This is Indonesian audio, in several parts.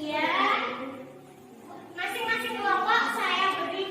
Kemudian masing-masing kelompok saya beri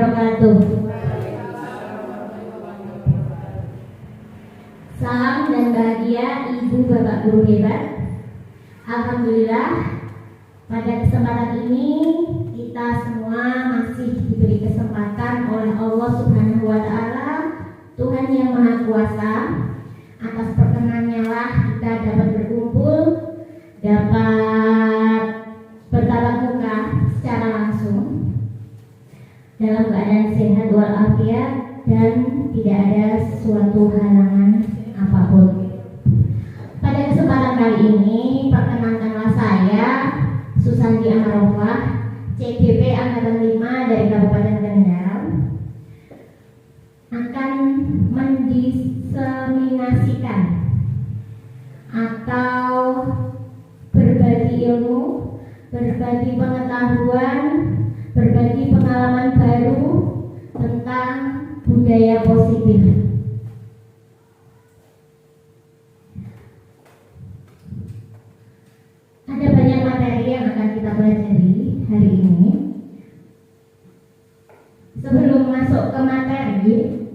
wabarakatuh. Salam dan bahagia Ibu Bapak Guru hebat. Alhamdulillah, pada kesempatan ini kita semua masih diberi kesempatan oleh Allah Subhanahu wa Ta'ala, Tuhan yang Maha Kuasa. Atas perkenannya lah kita dapat berkumpul, dapat bertatap muka secara langsung dalam keadaan sehat walafiat dan tidak ada suatu halangan apapun. Pada kesempatan kali ini, perkenankanlah saya Susanti Amarofah, CGP Angkatan 5 dari Kabupaten Kendal, akan mendiseminasikan atau berbagi ilmu, berbagi pengetahuan, berbagi pengalaman baru tentang budaya positif. Ada banyak materi yang akan kita pelajari hari ini. Sebelum masuk ke materi,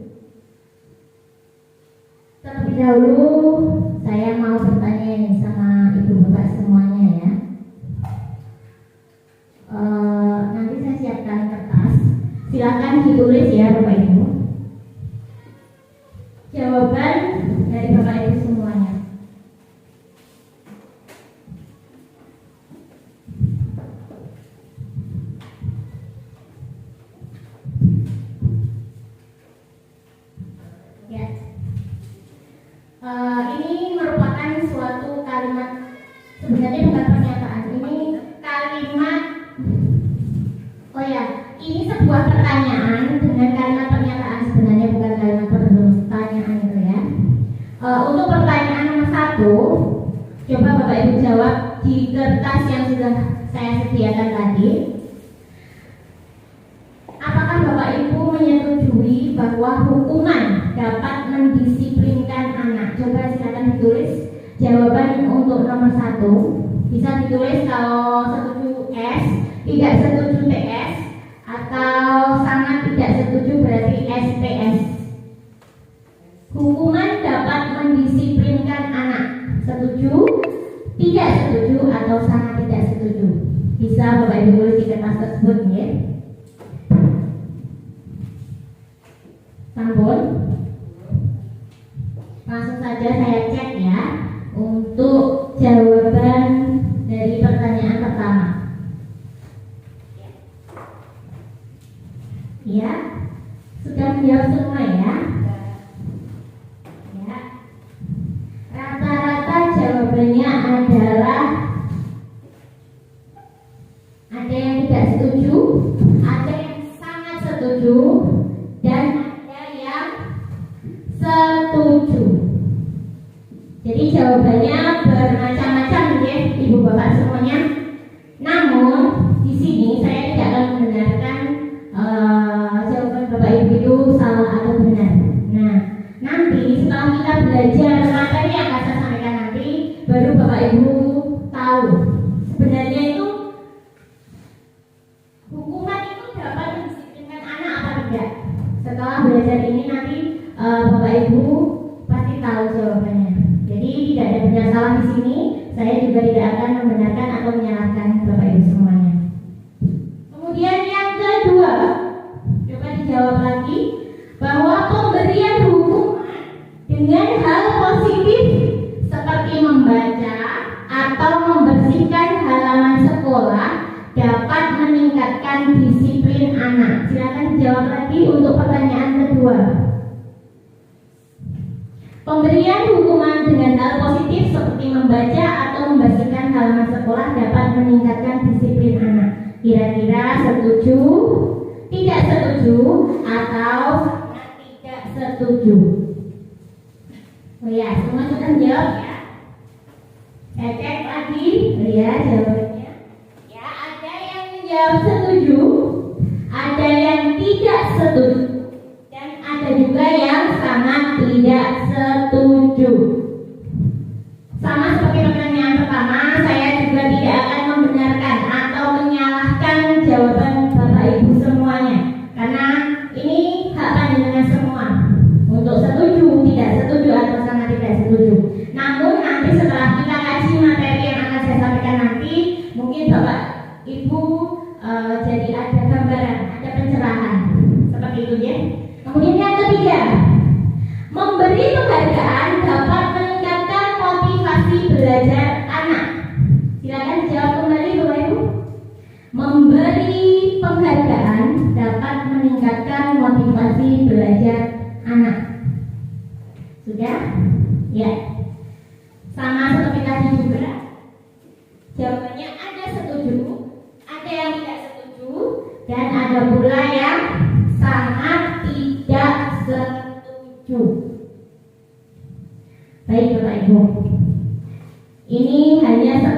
terlebih dahulu saya mau bertanya nih sama ibu bapak semuanya ya. Nanti saya siapkan kertas, silakan ditulis ya bapak ibu. Jawaban dari bapak ibu semuanya. Ini merupakan suatu kalimat, sebenarnya bukan pernyataan, ini kalimat, ini sebuah pertanyaan dengan kalimat pernyataan, sebenarnya bukan kalimat pertanyaan itu ya. Untuk pertanyaan nomor 1, coba Bapak Ibu jawab di kertas yang sudah saya sediakan tadi. Apakah Bapak Ibu menyetujui bahwa hukuman dapat mendisiplinkan anak? Coba silakan ditulis jawaban untuk nomor 1. Bisa ditulis kalau setuju S, tidak setuju TS, atau sangat tidak setuju berarti STS. Hukuman dapat mendisiplinkan anak. Setuju, tidak setuju, atau sangat tidak setuju. Bisa Bapak Ibu tulis di kertas tersebut ya. Sampun. Langsung saja saya cek ya untuk jawaban dari pertanyaan pertama. Ya, sudah menjawab semua ya. Ya. Rata-rata jawabannya adalah ada yang tidak setuju, ada yang sangat setuju, dan ada yang setuju. Jadi jawabannya bermacam-macam ya, Ibu Bapak semuanya. Namun di sini saya tidak akan membenarkan jawaban Bapak Ibu itu salah atau benar. Nah, nanti setelah kita belajar materi yang akan saya sampaikan nanti, baru Bapak Ibu tahu sebenarnya itu hukuman itu dapat mendisiplinkan anak apa tidak. Setelah belajar ini nanti Bapak Ibu pasti tahu jawabannya. Jadi tidak ada benar salah di sini. Saya juga tidak akan membenarkan atau menyalahkan Bapak Ibu semuanya. Kemudian yang kedua, coba dijawab lagi bahwa pemberian hukuman dengan hal positif seperti membaca atau membersihkan halaman sekolah dapat meningkatkan disiplin anak. Silakan dijawab lagi untuk pertanyaan kedua. Pemberian hukuman dengan hal positif seperti membaca atau membersihkan halaman sekolah dapat meningkatkan disiplin anak. Kira-kira setuju, tidak setuju, atau tidak setuju? Oh ya, semua sudah menjawab ya. Saya cek lagi, ya jawabannya. Ya, ada yang menjawab setuju, ada yang tidak setuju, dan ada juga yang sangat tidak setuju. Sama seperti pertanyaan pertama, saya juga tidak akan membenarkan atau menyalahkan jawaban Bapak Ibu semuanya, karena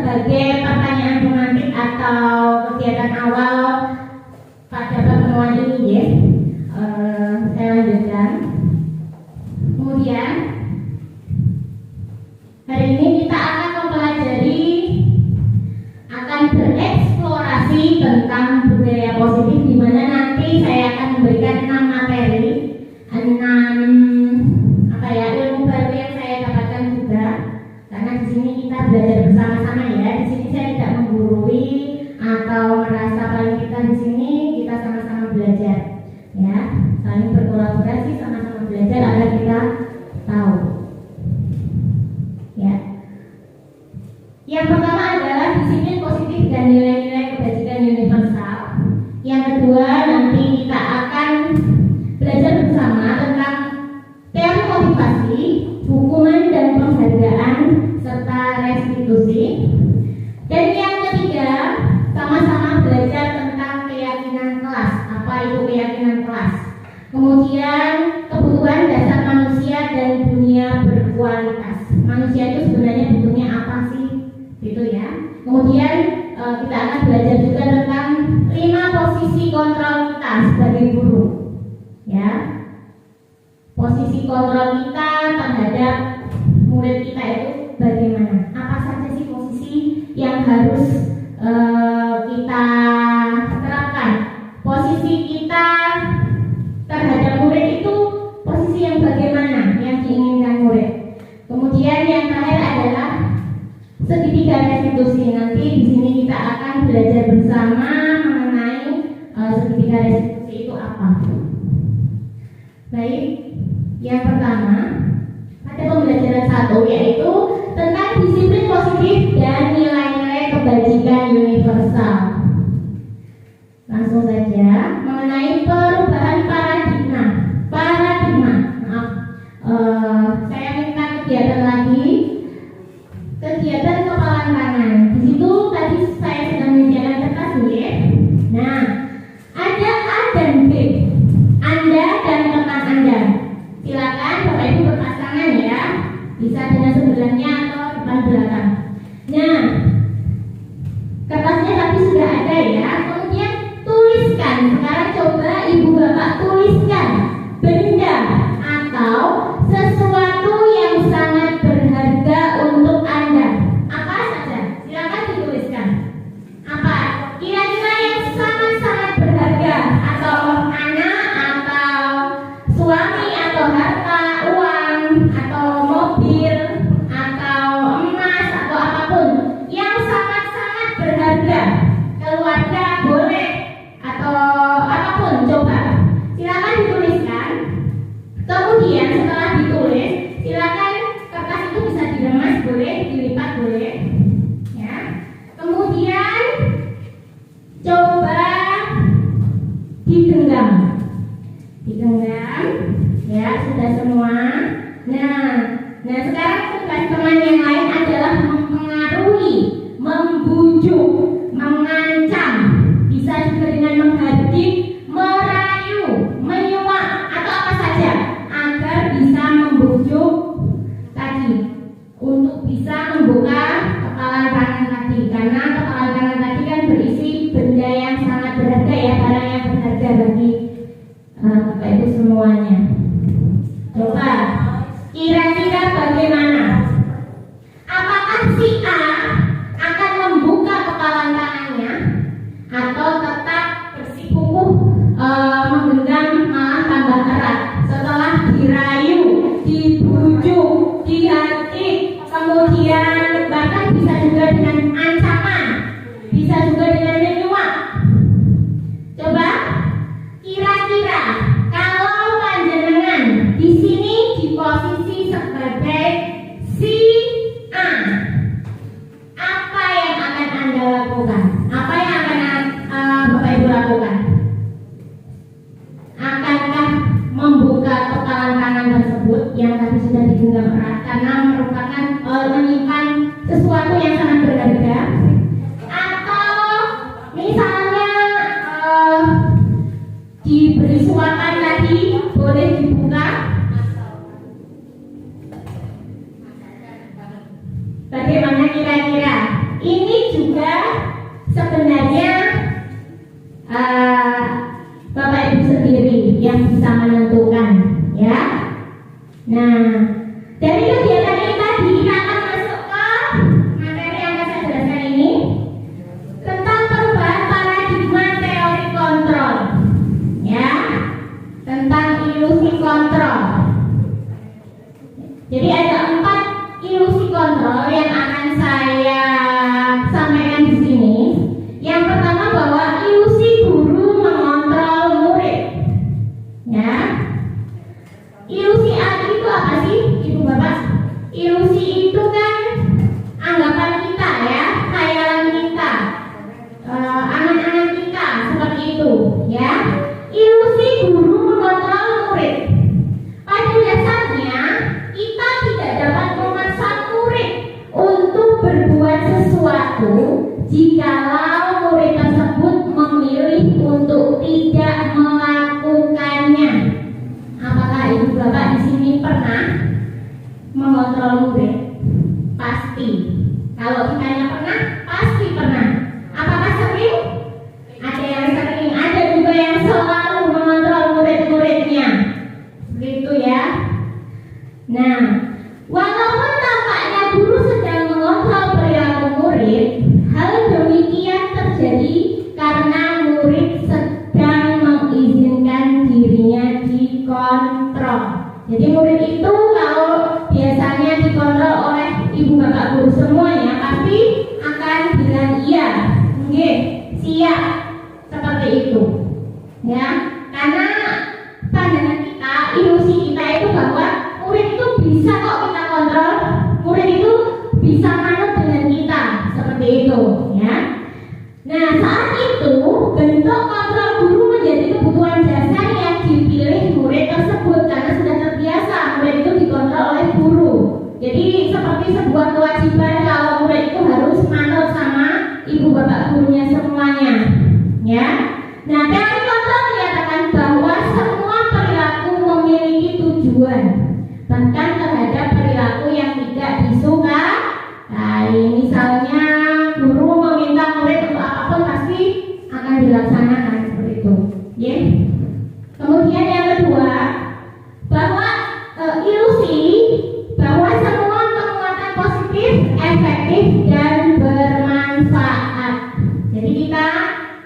sebagai pertanyaan pemantik atau kegiatan awal pada pertemuan ini ya. Saya lanjutkan. Kemudian hari ini kita akan mempelajari, akan bereksplorasi tentang budaya positif, di mana nanti saya akan memberikan 6 materi, 6 ilmu baru yang saya dapatkan juga. Karena di sini kita belajar bersama-sama ya. Di sini saya tidak menggurui atau merasa paling kita di sini, kita sama-sama belajar ya, saling berkolaborasi, sama-sama belajar agar kita tahu ya. Yang pertama adalah disiplin positif dan nilai-nilai kebajikan universal. Yang kedua, nanti kita akan belajar bersama tentang teori motivasi, hukuman dan penghargaan, serta restitusi. Dan yang ketiga, sama-sama belajar tentang keyakinan kelas. Apa itu keyakinan kelas? Kemudian kebutuhan dasar manusia dan dunia berkualitas. Manusia itu sebenarnya butuhnya apa sih? Gitu ya. Kemudian kita akan belajar juga tentang 5 posisi kontrol kita sebagai guru. Ya. Posisi kontrol kita terhadap murid kita itu bagaimana? Apa saja sih posisi yang harus kita terapkan? Posisi kita terhadap murid itu posisi yang bagaimana yang diinginkan murid? Kemudian yang terakhir adalah segitiga restitusi. Nanti di sini kita akan belajar bersama mengenai segitiga restitusi itu apa. Baik, yang pertama pada pembelajaran 1 yaitu tentang disiplin positif dan nilai-nilai kebajikan universal. Langsung saja mengenai perubahan paradigma. Saya minta kegiatan lagi, kegiatan kepalan tangan. Di situ tadi saya sudah menyediakan kertas ya. Nah, ada A dan B, Anda dan teman Anda. Silakan Bapak Ibu berpasangan ya, bisa dengan sebelahnya atau depan belakang. Nah, kertasnya tadi sudah ada ya. Kemudian tuliskan. Sekarang coba Ibu Bapak tuliskan benda atau sesuatu yang sangat berharga untuk Anda. Apa saja? Silakan dituliskan. Apa? Kira-kira yang sangat-sangat berharga, atau anak, atau suami, atau harta, uang, atau mobil, atau emas, atau apapun yang sangat-sangat berharga. Keluarga boleh, atau apapun, coba silakan dituliskan. Kemudian setelah ditulis, silakan kertas itu bisa diremas boleh, dilipat boleh ya. Kemudian coba digenggam ya, sudah semua. Nah sekarang tugas teman yang lain adalah mempengaruhi, membujuk, mengancam, bisa juga dengan menghardik, merayu, menyuap, atau apa saja agar bisa membujuk tadi untuk bisa membuka kepala tangan tadi. Karena kepala tangan tadi kan berisi benda yang sangat berharga ya, barang yang berharga bagi Bapak Ibu semuanya. Coba kira-kira bagaimana? Apakah si A akan membuka kepala tangannya atau tetap bersikukuh menggenggam malah tambah erat setelah dirayu, dibujuk, dihardik, kemudian bahkan bisa juga dengan ancaman, bisa juga dengan menyuap. Coba kira-kira kalau panjenengan di sini di posisi sebagai si A, apa yang akan Anda lakukan? Apa yang akan Bapak Ibu lakukan? Akankah membuka kepala tangan tersebut yang tadi sudah digenggam erat karena merupakan menyimpan sesuatu yang sangat berharga? Atau misalnya diberi suapan tadi boleh dibuka? Bagaimana kira-kira? Ini ilusi kontrol. Jadi ada 4 ilusi kontrol yang akan saya sampaikan di sini. Yang pertama bahwa ilusi guru mengontrol murid. Ya. Ilusi itu apa sih, Ibu Bapak? Ilusi itu kan anggapan kita ya, khayalan kita, angan-angan kita seperti itu, ya. Ilusi guru mengontrol murid. Pada dasarnya kita tidak dapat memaksa murid untuk berbuat sesuatu jikalau murid tersebut memilih untuk tidak melakukannya. Apakah Ibu Bapak di sini pernah mengontrol murid? Pasti. Kalau ditanya pernah, pasti pernah. Apakah sering? Ada yang sering, ada juga yang selalu mengontrol murid-muridnya. Begitu ya. Nah, walaupun tampaknya guru sedang mengontrol perilaku murid, hal demikian terjadi karena murid sedang mengizinkan dirinya dikontrol. Jadi murid itu kalau biasanya dikontrol oleh ibu bapak guru semuanya pasti akan bilang iya, nggih, siap, seperti itu. Ya, karena pandangan kita, ilusi kita itu bahwa murid itu bisa kok kita kontrol, murid itu bisa manut dengan kita, seperti itu, ya. Nah, saat itu bentuk kontrol guru menjadi kebutuhan dasar yang dipilih murid tersebut karena sudah terbiasa murid itu dikontrol oleh guru. Jadi seperti sebuah kewajiban kalau murid itu harus manut sama ibu bapak gurunya semuanya, ya. Nah, teori kontrol menyatakan bahwa semua perilaku memiliki tujuan, bahkan terhadap perilaku yang tidak disukai. Misalnya guru meminta murid untuk apapun pasti akan dilaksanakan seperti itu, ya. Kemudian yang kedua, bahwa ilusi bahwa semua penguatan positif, efektif dan bermanfaat. Jadi kita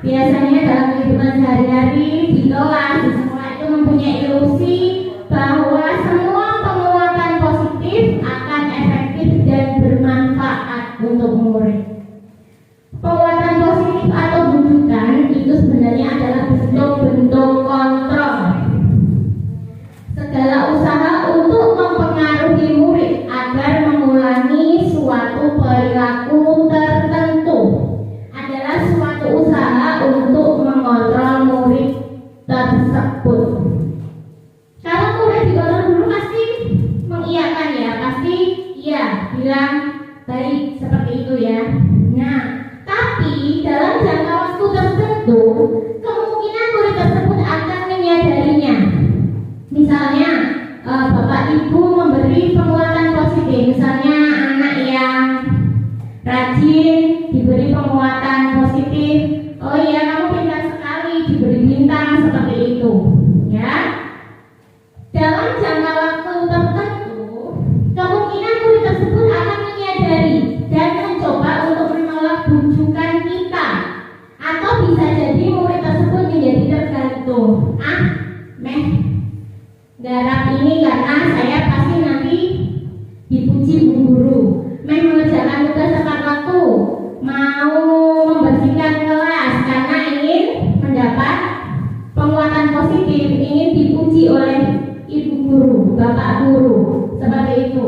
biasanya dalam kehidupan sehari-hari di kelas, di sekolah itu mempunyai ilusi bahwa semua penguatan positif akan efektif dan bermanfaat untuk murid. Penguatan positif atau bujukan itu sebenarnya adalah bentuk-bentuk kontrol. Segala usaha untuk mempengaruhi murid agar mengulangi suatu perilaku tertentu adalah suatu usaha untuk mengontrol murid tersebut. Kalau murid dikontrol dulu pasti mengiyakan ya, pasti iya, bilang baik, seperti itu ya. Nah, tapi dalam jangka waktu tertentu kemungkinan murid tersebut akan menyadarinya. Misalnya bapak ibu memberi penguatan positif, misalnya anak yang rajin diberi penguatan positif, oh iya kamu pintar sekali, diberi bintang, seperti itu, ya. Dalam jangka waktu tertentu kemungkinan murid tersebut akan menyadari dan mencoba untuk menolak bujukan kita, atau bisa jadi murid tersebut menjadi tergantung, garap ini karena saya pasti nanti dipuji bu guru, mengerjakan tugas tepat waktu, mau membersihkan kelas karena ingin mendapat penguatan positif, ingin dipuji oleh ibu guru, bapak guru, seperti itu,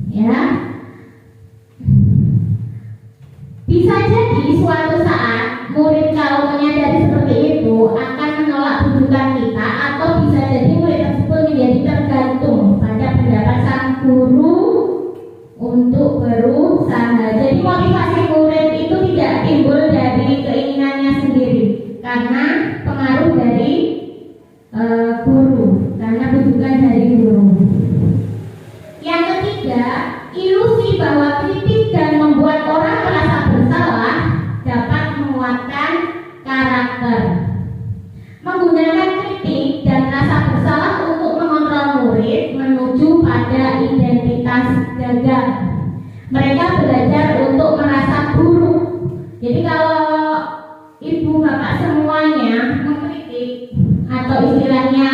ya. Bisa jadi suatu saat murid kalau menyadari seperti itu akan menolak bujukan kita, atau bisa jadi murid tersebut menjadi tergantung pada pendapat sang guru untuk berusaha. Jadi motivasi murid itu tidak timbul dari keinginannya sendiri, karena pengaruh dari guru, karena bujukan dari guru. Yang ketiga, ilusi bahwa kritik dan membuat orang merasa bersalah dapat menguatkan karakter. Menggunakan kritik dan rasa bersalah untuk mengontrol murid menuju pada identitas gagal. Mereka belajar untuk merasa buruk. Jadi kalau ibu bapak semuanya mengkritik atau istilahnya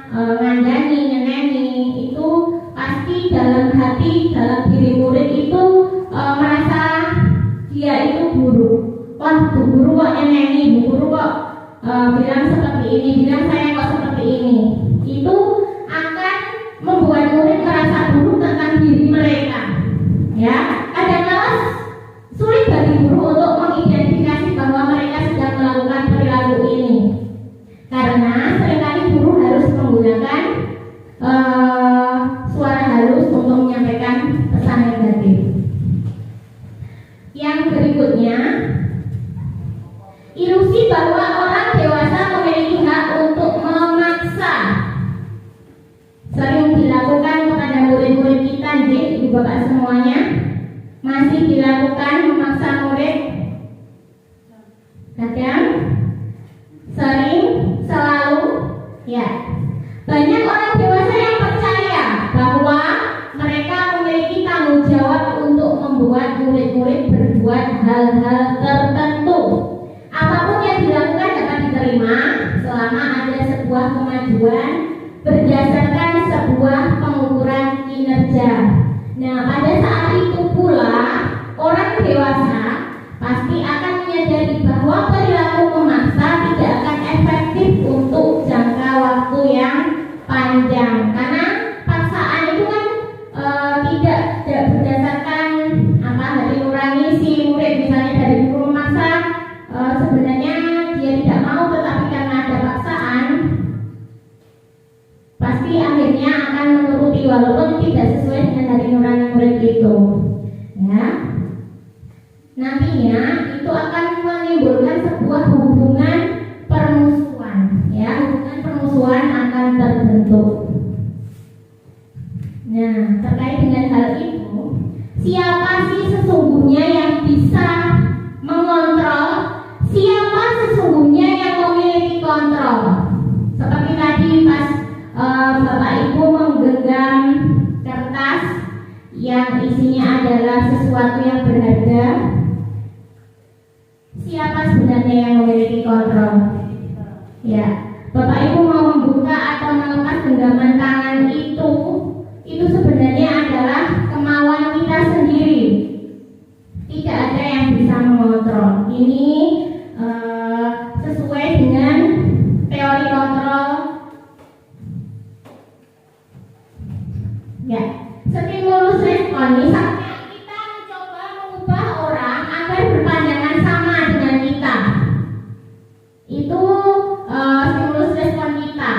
ngandani, nyeneni, itu pasti dalam hati, dalam diri murid itu merasa dia itu guru. Wah, bu guru kok nyeneni, bu guru kok bilang seperti ini, bilang saya kok seperti ini. Itu akan membuat murid merasa buruk tentang diri mereka. Ya, kadang-kadang sulit bagi guru untuk mengidentifikasi bahwa mereka sedang melakukan perilaku ini, karena seringkali guru harus menggunakan suara halus untuk menyampaikan pesan negatif. Yang berikutnya, ilusi bahwa orang dewasa memiliki hak untuk memaksa. Sering dilakukan kepada murid-murid kita, ibu bapak semuanya. Masih dilakukan memaksa murid. Kadang, sering, selalu, ya. Banyak orang dewasa yang percaya bahwa mereka memiliki tanggung jawab untuk membuat murid-murid berbuat hal-hal tertentu. Apapun yang dilakukan dapat diterima selama ada sebuah kemajuan berdasarkan sebuah pengukuran kinerja. Nah, pada saat itu pula orang dewasa pasti akan menyadari bahwa perilaku memaksa tidak akan efektif untuk jangka waktu yang panjang, karena paksaan itu kan tidak berdasarkan hati nurani si murid. Misalnya dari guru memaksa, sebenarnya dia tidak mau, tetapi karena ada paksaan pasti akhirnya akan menuruti walaupun tidak sesuai dengan hati nurani murid itu. Ya, nantinya itu akan menimbulkan sebuah hubungan permusuhan. Ya, hubungan permusuhan akan terbentuk. Nah, terkait dengan hal itu, siapa sih sesungguhnya yang bisa mengontrol? Siapa sesungguhnya yang memiliki kontrol? Seperti tadi pas Bapak Ibu menggenggam kertas yang isinya adalah sesuatu yang berharga, siapa sebenarnya yang memiliki kontrol? Ya, Bapak Ibu mau membuka atau melepas genggaman tangan itu sebenarnya adalah kemauan kita sendiri. Tidak ada yang bisa mengontrol. Ini sesuai dengan teori kontrol. Ya, stimulus respon. Misalnya kita mencoba mengubah orang agar berpandangan sama dengan kita. Itu stimulus respon kita.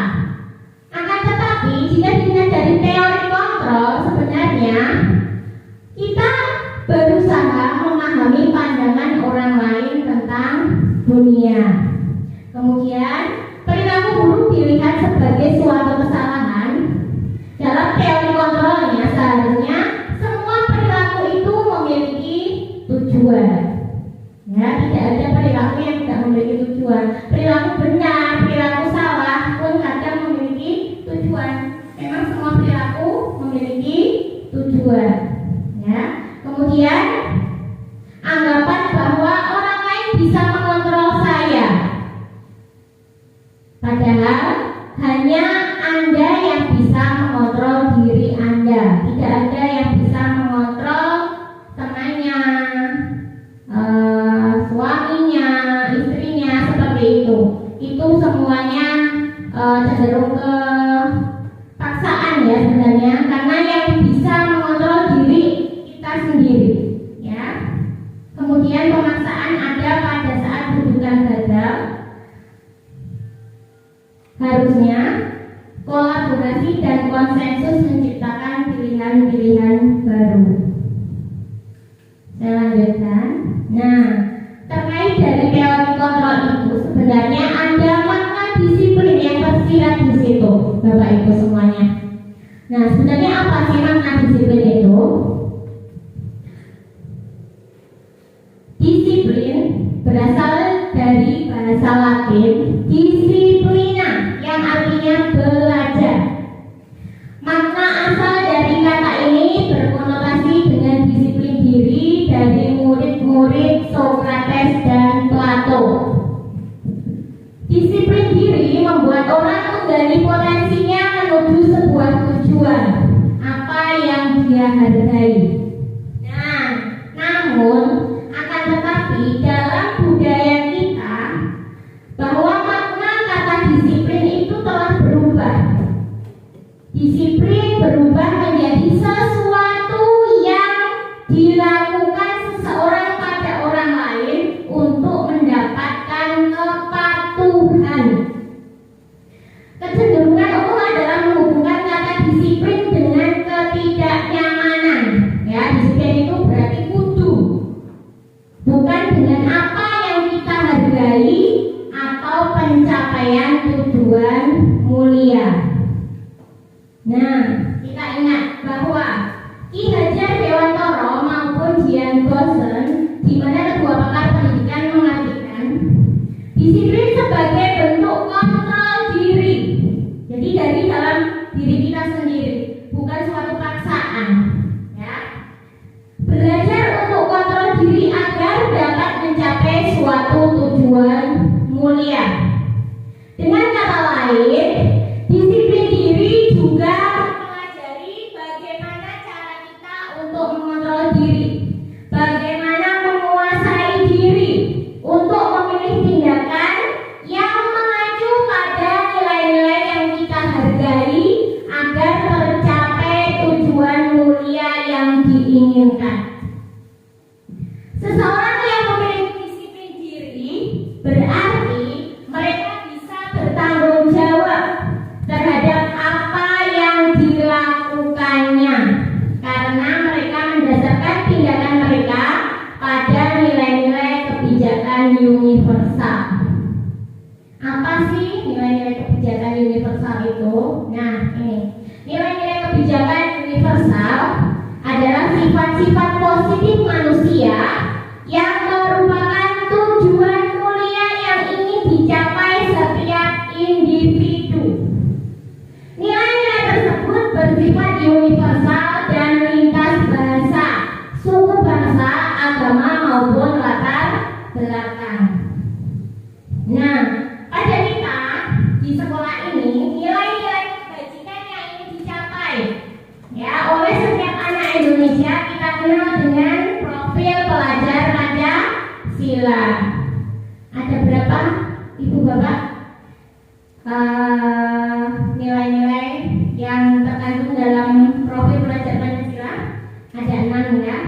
Akan tetapi jika dilihat dari teori kontrol, sebenarnya kita berusaha memahami pandangan orang lain tentang dunia. Kemudian perilaku buruk dilihat sebagai suatu kesalahan. Dalam teori kontrolnya seharusnya semua perilaku itu memiliki tujuan. Ya, tidak ada perilaku yang tidak memiliki tujuan. Perilaku benar, perilaku salah pun kadang memiliki tujuan. Memang semua perilaku memiliki tujuan. Ya. Kemudian anggapan bahwa orang lain bisa mengontrol saya, padahal hanya Anda yang bisa mengontrol diri Anda. Tidak ada yang bisa mengontrol temannya, suaminya, istrinya, seperti itu. Itu semuanya cenderung ke paksaan ya sebenarnya, karena yang bisa mengontrol diri kita sendiri. Ya. Kemudian pemaksaan ada pada saat kedudukan gagal. Harusnya kolaborasi dan konsensus menciptakan pilihan-pilihan baru. Saya lanjutkan. Nah, terkait dari teori kontrol itu sebenarnya ada makna disiplin yang tersirat di situ, Bapak Ibu semuanya. Nah, sebenarnya apa sih makna disiplin itu? Disiplin berasal dari bahasa Latin disciplina, yang artinya belajar. Makna asal dari kata ini berkonotasi dengan disiplin diri dari murid-murid Sokrates dan Plato. Disiplin diri membuat orang menggali potensinya tujuan, apa yang dia hargai. Nah, namun akan tetapi dalam budaya kita bahwa makna kata disiplin itu telah berubah. Disiplin berubah menjadi sesuatu yang dilakukan seseorang pada orang lain untuk mendapatkan kepatuhan. Kecenderungan umum adalah menghubungkan kata disiplin dengan ketidaknyamanan. Ya, disiplin itu berarti kudu, bukan dengan apa yang kita hargai atau pencapaian tujuan mulia. Nah, kita ingat bahwa Ki Hajar Dewantara maupun Jian Gosen, di mana kedua pakar pendidikan mengartikan disiplin sebagai bentuk kontrol diri. Jadi dari dalam diri kita sendiri, bukan suatu paksaan. Ya. Belajar untuk kontrol diri agar dapat mencapai suatu tujuan mulia. Dengan kata lain, disiplin diri juga mempelajari bagaimana cara kita untuk mengontrol diri, bagaimana menguasai diri untuk memilih tindakan yang mengacu pada nilai-nilai yang kita hargai agar tercapai tujuan mulia yang diinginkan. Seseorang yang memiliki disiplin diri berarti mereka bisa bertanggung jawab terhadap apa yang dilakukannya, karena mereka mendasarkan tindakan mereka pada nilai-nilai kebijakan universal. Apa sih nilai-nilai kebijakan universal itu? Nah, ini nilai-nilai kebijakan universal adalah sifat-sifat positif manusia yang merupakan tujuan mulia yang ingin dicapai setiap individu. Nilai-nilai tersebut bersifat universal dan lintas bahasa, suku bangsa, agama maupun latar belakang. Nah, pada kita di sekolah ini nilai-nilai kebajikan yang ingin dicapai ya oleh setiap anak Indonesia kita kenal dengan profil pelajar Pancasila. Ada berapa ibu bapak nilai-nilai yang terkandung dalam profil pelajar Pancasila? Ada 6 ya,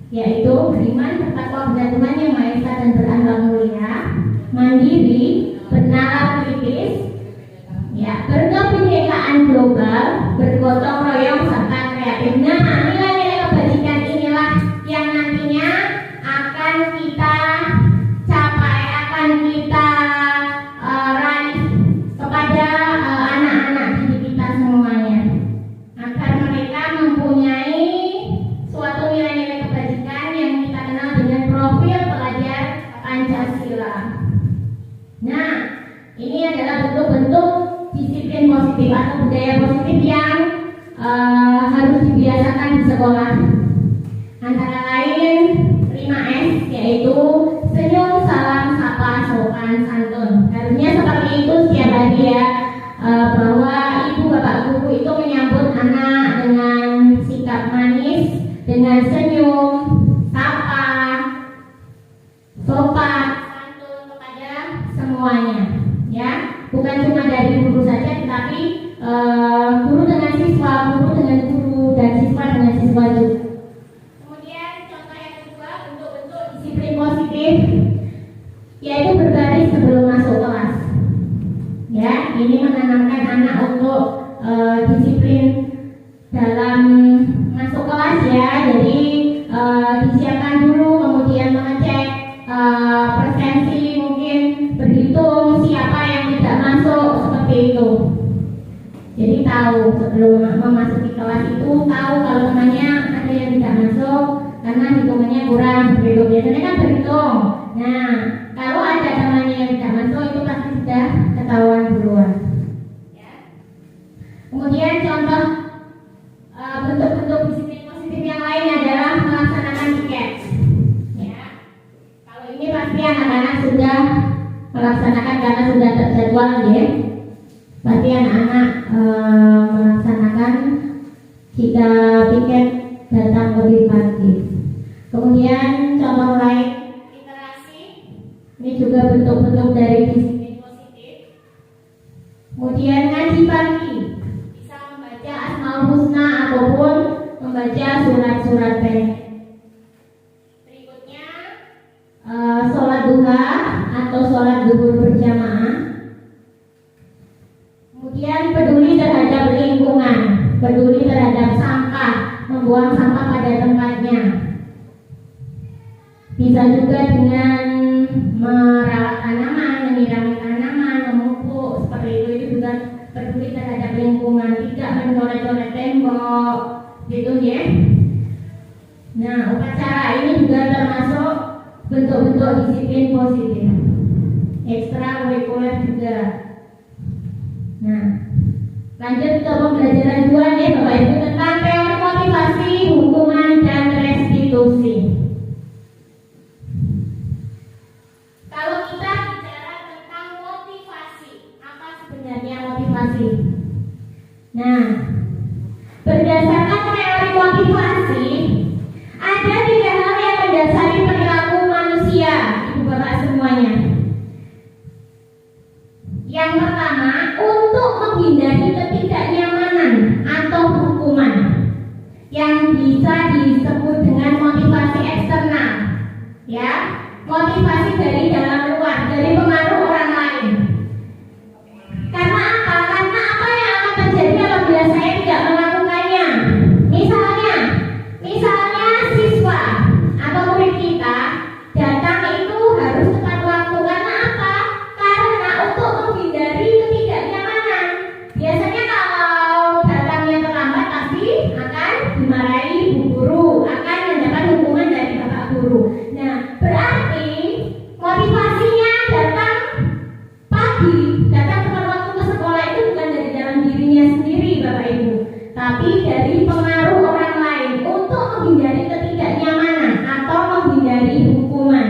yaitu beriman, bertakwa kepada Tuhan Yang Maha Esa dan berakhlak mulia, mandiri, bernalar kritis, ya, berkebinekaan global, bergotong royong serta kreatif. Nah, nilai-nilai kebajikan inilah yang nantinya akan kita capai, akan kita raih kepada anak-anak didik kita semuanya, agar mereka mempunyai suatu nilai-nilai kebajikan yang kita kenal dengan profil pelajar Pancasila. Nah, ini adalah bentuk-bentuk disiplin positif atau budaya positif yang harus dibiasakan di sekolah. Antara lain 5S, yaitu senyum, salam, sapa, sopan, santun. Harusnya seperti itu setiap hari ya, bahwa ibu bapak guru itu menyambut anak dengan sikap manis, dengan senyum, sapa, sopan, santun kepada semuanya. Ya, bukan cuma dari guru saja, tetapi guru dengan siswa, guru dengan guru, dan siswa dengan siswa juga. Kemudian contoh yang kedua, bentuk-bentuk disiplin positif, yaitu berbaris sebelum masuk kelas. Ya, ini menanamkan anak untuk disiplin dalam masuk kelas ya. Jadi disiapkan dulu, kemudian mengecek presensi, mungkin berhitung siapa yang tidak masuk, seperti itu. Jadi tahu sebelum memasuki kelas itu, tahu kalau temannya ada yang tidak masuk karena hitungannya kurang, begitu. Biasanya kan berhitung. Nah, kalau ada temannya yang tidak masuk itu pasti sudah ketahuan duluan. Ya. Kemudian contoh bentuk-bentuk disiplin positif yang lain adalah melaksanakan tiket. Ya. Kalau ini pasti anak-anak sudah melaksanakan karena sudah terjadwal ya. Pasti anak-anak melaksanakan jika piket datang lebih pagi. Kemudian contoh lain, literasi. Ini juga bentuk-bentuk dari disiplin positif. Kemudian ngaji pagi, bisa membaca Asmaul Husna ataupun membaca surat-surat pendek. Berikutnya sholat duha atau sholat zuhur berjamaah. Kemudian peduli terhadap lingkungan, peduli terhadap sampah, membuang sampah pada tempatnya. Bisa juga dengan merawat tanaman, menyirami tanaman, memupuk, seperti itu juga peduli terhadap lingkungan, tidak mencoret-coret tembok, gitu ya. Nah, upacara ini juga termasuk bentuk-bentuk disiplin positif. Ekstrakurikuler juga. Nah, lanjut ke pembelajaran 2 ya Bapak Ibu tentang teori motivasi, hukuman, dan restitusi. Kalau kita bicara tentang motivasi, apa sebenarnya motivasi? Nah, berdasarkan teori motivasi, ada 3 hal yang mendasari perilaku manusia, Ibu Bapak semuanya. Yang pertama, untuk menghindari ketidaknyamanan atau hukuman yang bisa disebut dengan motivasi eksternal, ya, motivasi dari dalam luar, dari pengaruh orang lain. Karena apa? Karena apa yang akan terjadi apabila saya tidak melakukannya? Misalnya siswa atau murid kita datang itu harus tepat waktu. Karena apa? Karena untuk menghindari ketidaknyamanan. Biasanya kalau datangnya terlambat pasti akan dimarahi bu guru, akan mendapat hukuman dari bapak guru. Nah, berarti motivasinya datang pagi, datang tepat waktu ke sekolah itu bukan dari dalam dirinya sendiri Bapak Ibu, tapi dari pengaruh orang lain untuk menghindari ketidaknyamanan atau menghindari hukuman.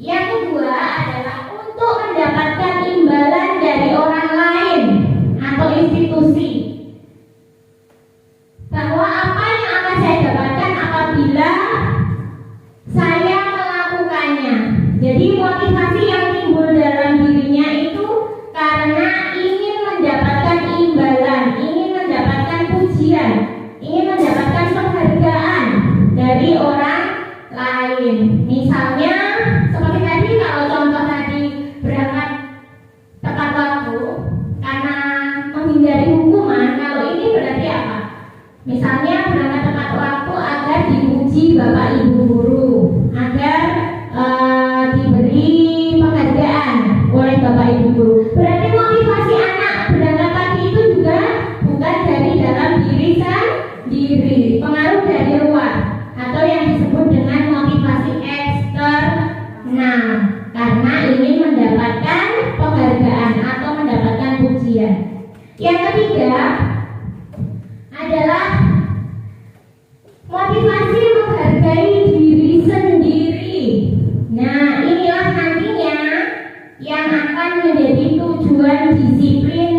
Yang kedua adalah untuk mendapatkan imbalan dari orang lain atau institusi, bahwa apa yang akan saya dapatkan apabila saya melakukannya. Jadi motivasi yang timbul dalam dirinya itu karena ingin mendapatkan imbalan, ingin mendapatkan pujian, ingin mendapatkan penghargaan dari orang lain. Misalnya seperti tadi, kalau contoh tadi berangkat tepat waktu karena menghindari hukuman, kalau ini berarti apa? Misalnya berangkat tepat waktu agar dipuji Bapak Ibu guru, agar diberi penghargaan oleh Bapak Ibu guru. Berarti motivasi anak berangkat pagi itu juga bukan dari dalam diri sendiri, pengaruh dari luar atau yang disebut dengan motivasi eksternal, karena ingin mendapatkan penghargaan atau mendapatkan pujian. Yang ketiga adalah motivasi menghargai diri sendiri. Nah, inilah nantinya yang akan menjadi tujuan disiplin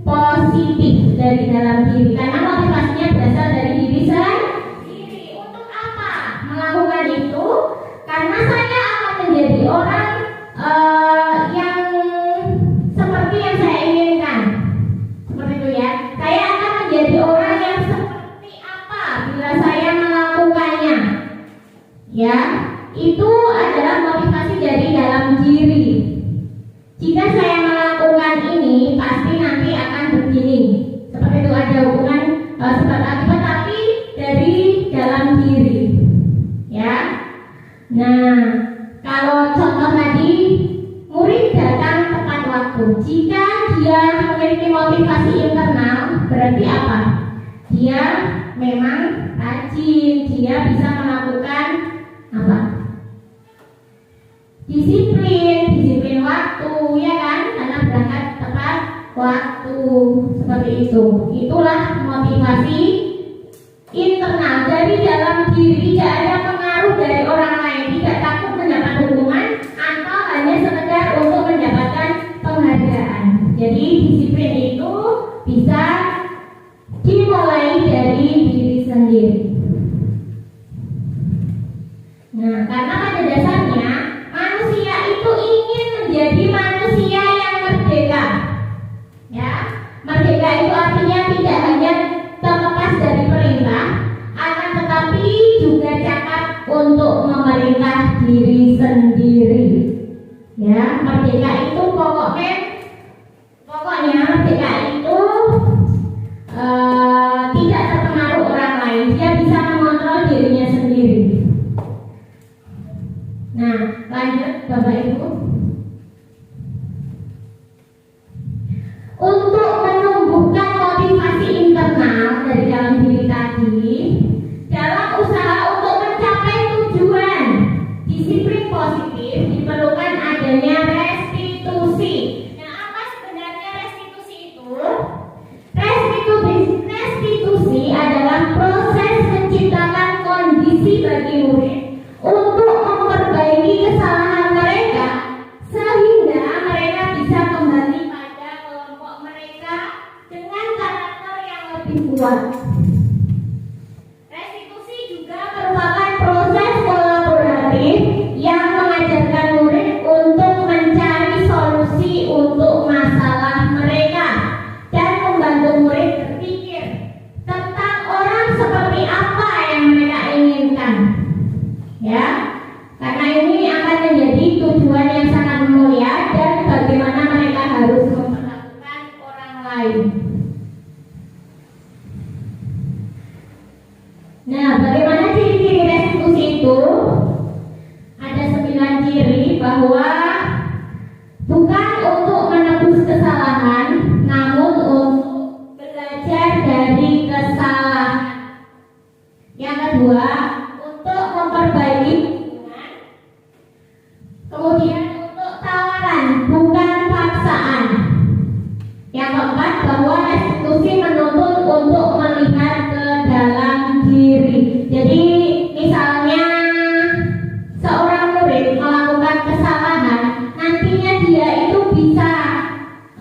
positif dari dalam diri, karena motivasinya berasal dari diri sendiri. Untuk apa melakukan itu? Karena saya akan menjadi orang yang seperti yang saya inginkan. Seperti itu ya. Saya akan menjadi orang yang seperti apa bila saya melakukannya. Ya, itu adalah motivasi dari dalam diri. Jika saya melakukan ini, pasti nanti akan begini. Seperti itu, ada hubungan sebab akibat, tapi dari dalam diri. Ya. Nah, kalau contoh tadi, murid datang tepat waktu. Jika dia memiliki motivasi internal, berarti apa? Dia memang rajin, dia bisa melakukan apa? Disiplin waktu, ya kan? Karena berangkat tepat waktu, seperti itu. Itulah motivasi internal dari dalam diri, tidak ada pengaruh dari orang lain, tidak takut mendapat hukuman atau hanya sekedar untuk mendapatkan penghargaan. Jadi disiplin itu bisa dari diri sendiri. Nah, karena pada dasarnya manusia itu ingin menjadi manusia yang merdeka. Ya, merdeka itu artinya tidak hanya terlepas dari perintah, akan tetapi juga cakap untuk memerintah diri sendiri. Ya, merdeka itu pokoknya merdeka itu tidak terpengaruh orang lain. Dia bisa mengontrol dirinya sendiri. Nah, lanjut Bapak Ibu. Untuk menumbuhkan motivasi internal dari dalam diri tadi, dalam usaha untuk mencapai tujuan disiplin positif diperlukan adanya restitusi. Nah, apa sebenarnya restitusi itu? Restitusi adalah proses menciptakan kondisi bagi murid untuk memperbaiki kesalahan mereka sehingga mereka bisa kembali pada kelompok mereka dengan karakter yang lebih kuat. Restitusi juga merupakan proses kolaboratif yang mengajarkan murid untuk mencari solusi untuk masalah mereka dan membantu murid berpikir tentang orang seperti apa yang mereka inginkan. Ya, karena ini akan menjadi tujuan yang sangat mulia dan bagaimana mereka harus memperlakukan orang lain. Nah, bagaimana ciri-ciri restitusi itu? Ada 9 ciri, bahwa bukan untuk menebus kesalahan, namun untuk belajar dari kesalahan. Yang kedua, untuk memperbaiki hubungan. Kemudian untuk tawaran, bukan paksaan. Yang keempat, bahwa restitusi menuntut untuk melihat ke dalam diri. Jadi misalnya seorang murid melakukan kesalahan, nantinya dia itu bisa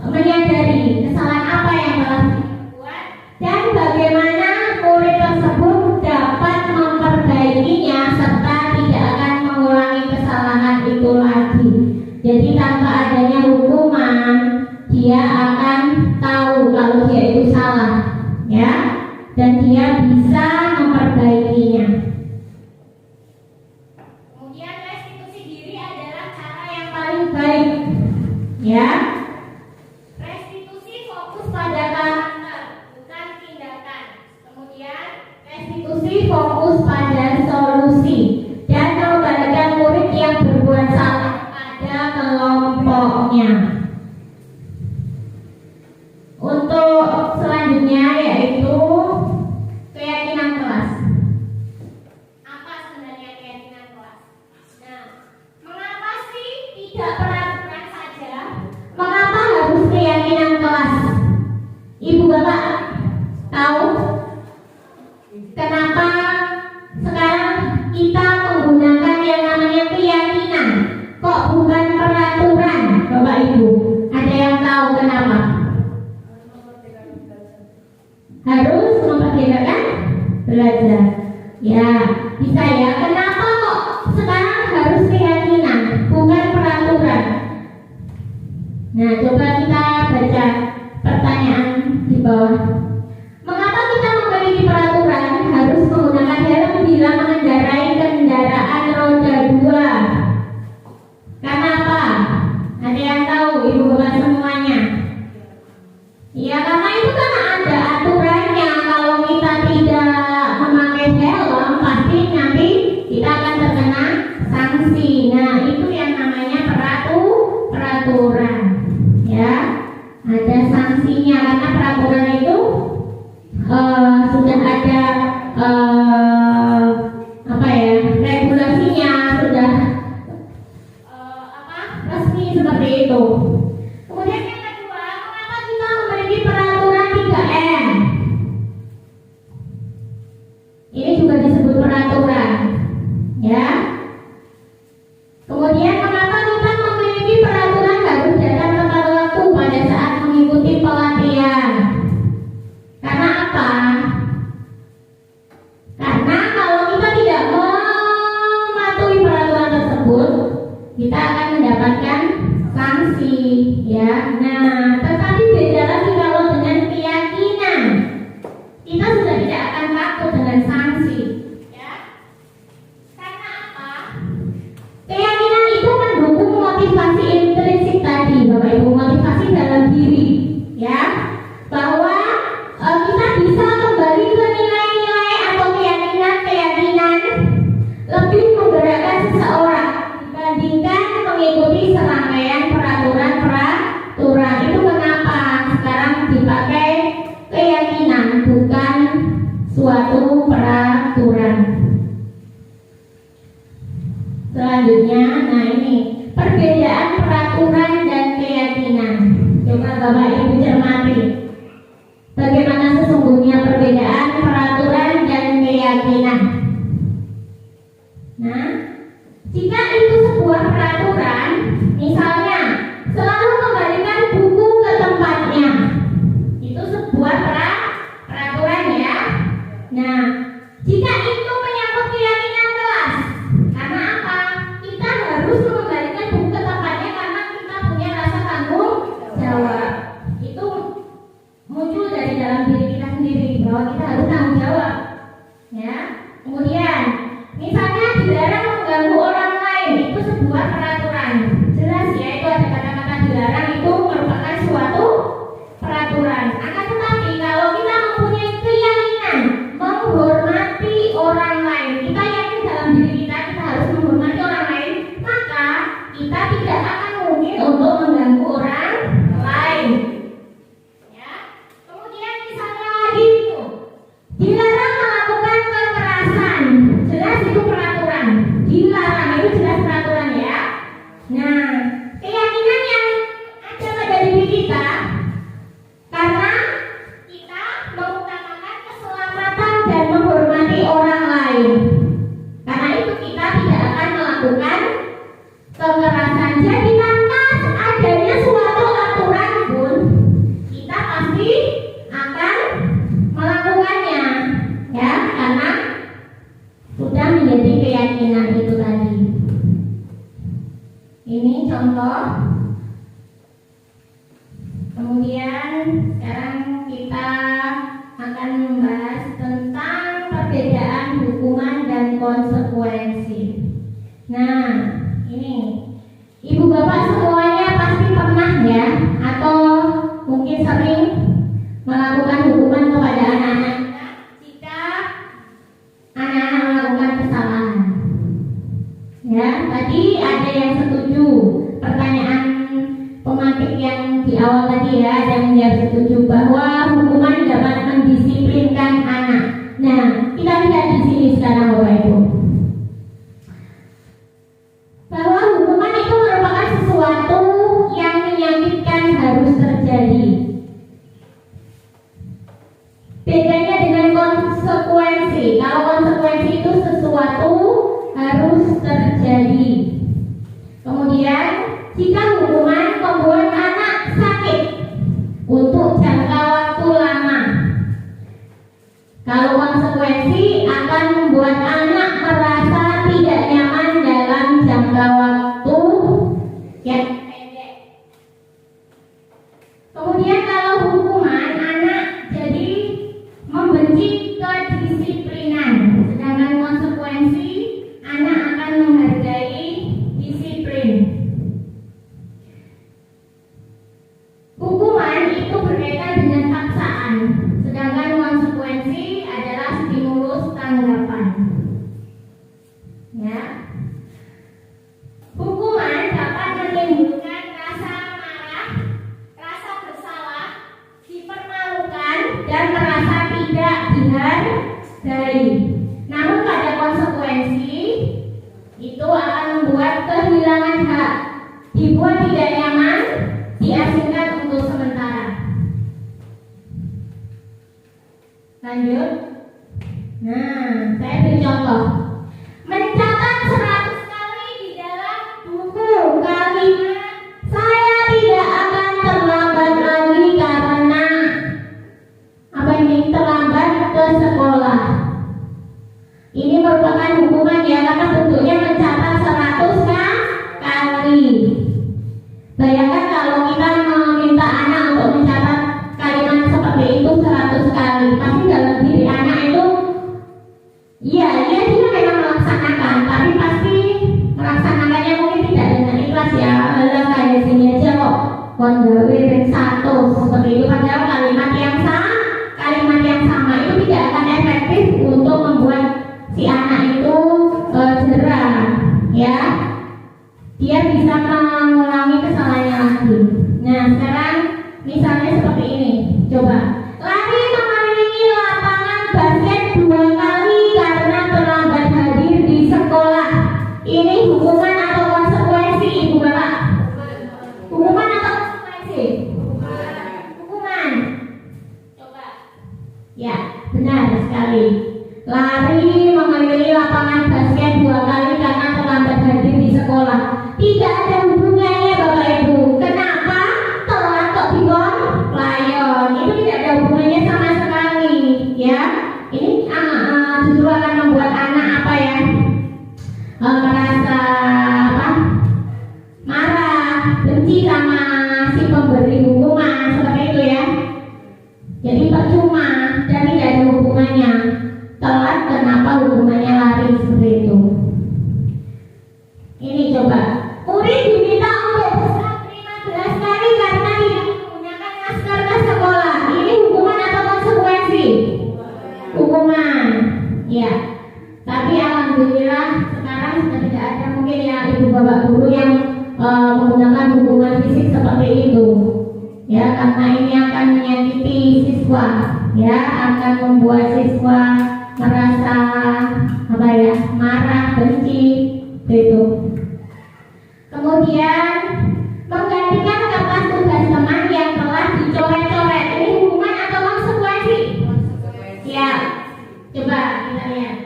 menyadari kesalahan apa yang telah dibuat dan bagaimana murid tersebut dapat memperbaikinya serta tidak akan mengulangi kesalahan itu lagi. Jadi tanpa adanya hukuman, dia akan tahu kalau dia itu salah, ya, dan dia bisa memperbaikinya. Kemudian restitusi diri adalah cara yang paling baik, ya. Restitusi fokus pada karakter, bukan tindakan. Kemudian restitusi fokus pada solusi dan mengembalikan murid yang berbuat salah pada kelompoknya. Untuk selanjutnya yaitu keyakinan kelas. Apa sebenarnya keyakinan kelas? Nah, mengapa sih tidak peraturan saja? Mengapa harus keyakinan kelas? Ibu bapak tahu kenapa sekarang kita menggunakan yang namanya keyakinan, kok bukan peraturan, bapak ibu? Ada yang tahu kenapa? Harus memerdekakan belajar. Ya, bisa ya. Kenapa kok sekarang harus keyakinan, bukan peraturan? Nah, coba kita baca pertanyaan di bawah. Mengapa kita memiliki peraturan harus menggunakan helm bila mengendarai kendaraan roda 2? Karena apa? Ada yang tahu, ibu bapak semuanya? Ya, karena itu kan ada aturannya. Kalau kita tidak memakai helm, pasti nanti kita akan terkena sanksi. Nah, itu yang namanya peraturan. Ya, ada sanksinya karena peraturan itu sudah ada regulasinya, sudah resmi seperti itu. Kemudian yang kedua, mengapa kita memiliki peraturan 3M? Ini juga disebut peraturan, ya. Kemudian mengapa kita memiliki peraturan harus datang tepat waktu pada saat mengikuti pelatihan? Karena apa? ya, bahwa kita bisa kembali ke nilai-nilai atau keyakinan lebih menggerakkan seseorang dibandingkan mengikuti serangkaian peraturan. Itu kenapa sekarang dipakai keyakinan, bukan suatu peraturan. Selanjutnya, nah ini perbedaan peraturan dan keyakinan. Coba Bapak Ibu cermati bagaimana sesungguhnya perbedaan peraturan dan keyakinan. Nah, jika itu sebuah peraturan, misalnya selalu kembalikan buku ke tempatnya, itu sebuah peraturan ya. Nah, jika itu menyangkut keyakinan kelas, karena apa? Kita harus mengembalikan buku ke tempatnya karena kita punya rasa tanggung jawab. Itu muncul dari dalam diri kita sendiri bahwa kita harus tanggung jawab. Ya. Kemudian, misalnya dilarang mengganggu orang lain, itu sebuah peraturan. Jelas ya, itu ada kata-kata dilarang, itu merupakan suatu peraturan. Akan tetapi kalau kita mempunyai keyakinan menghormati orang lain, kita yakin dalam diri kita harus menghormati orang lain, maka kita tidak akan mungkin untuk mengganggu orang lain. Ya. Kemudian misalnya lagi itu dilarang melakukan kekerasan, jelas itu peraturan. Dilarang itu jelas peraturan ya. Nah, keyakinan yang ada pada diri kita, karena kita mengutamakan keselamatan dan menghormati orang lain. Karena itu kita tidak akan melakukan kekerasan. Jadi tanpa adanya suatu aturan pun, kita pasti akan melakukannya, ya, karena sudah menjadi keyakinan itu tadi. Ini contoh. Kemudian sekarang kita akan membahas tentang perbedaan hukuman dan konsekuensi. Nah, ini Ibu Bapak semuanya pasti pernah ya, atau mungkin sering melakukan hukuman kepada anak-anak jika anak-anak melakukan kesalahan. Ya, tadi ada yang setuju pertanyaan pemantik yang di awal tadi ya, ada yang setuju bahwa hukuman dapat mendisiplinkan anak. Nah, kita lihat di sini sekarang Bapak Ibu, bahwa hukuman itu merupakan sesuatu yang menyakitkan harus terjadi. Bedanya dengan konsekuensi. Kalau konsekuensi itu sesuatu harus terjadi. Kemudian, jika hukuman membuat anak sakit untuk jangka waktu lama, kalau konsekuensi akan membuat anak merasa tidak nyaman dalam jangka waktu yang pendek. Kemudian kalau hukuman anak jadi membenci kedisiplinan, sedangkan konsekuensi anak akan menghargai disiplin. Hukuman itu berkaitan dengan paksaan, sedangkan konsekuensi adalah stimulus tanggapan. Ya. Hukuman dapat menimbulkan rasa marah, rasa bersalah, dipermalukan, dan merasa tidak dihargai. Namun pada konsekuensi itu akan membuat kehilangan hak, dibuat tidak nyaman, diasingkan untuk sementara. Lanjut. Nah, saya beri contoh. Mencatat 100 kali di dalam buku kalimat "saya tidak akan terlambat lagi karena" apa ini? Terlambat ke sekolah. Ini merupakan hukuman ya, karena bentuknya mencatat 100 kali. Bayangkan kalau kita meminta anak untuk mencatat kalimat seperti itu 100 kali, pasti dalam diri anak itu, ya dia memang melaksanakan, tapi pasti melaksanakannya mungkin tidak dengan ikhlas ya. Kayak sini aja kok, kondawi ring 1 seperti itu kan Coba. Lari mengelilingi lapangan basket 2 kali karena terlambat hadir di sekolah. Ini hukuman atau konsekuensi, Ibu Bapak? Hukuman atau konsekuensi? Hukuman. Coba. Ya, benar sekali. Lari mengelilingi lapangan basket 2 kali karena terlambat hadir di sekolah. Tidak ada hubungannya Bapak Ibu. Kenapa? Telat kok dikon layon. Itu tidak ada hubungannya sama sekali, ya. Ini justru akan membuat anak apa ya? Merasa apa? Marah, benci sama si pemberi hukuman seperti itu ya. Jadi percuma dan tidak ada hubungannya. Telat kenapa hukumannya lari seperti itu? Ini coba. Murid diminta untuk berserah terima 11 kali karena tidak menggunakan masker ke sekolah. Ini hukuman atau konsekuensi? Hukuman. Ya. Tapi alhamdulillah sekarang sudah tidak ada mungkin ya ibu bapak guru yang menggunakan hukuman fisik seperti itu. Ya, karena ini akan menyakiti siswa. Ya, akan membuat siswa merasa apa ya? Marah, benci, itu. Kemudian menggantikan kertas tugas teman yang telah dicoret-coret. Ini hukuman atau konsekuensi? Ya, coba kita lihat.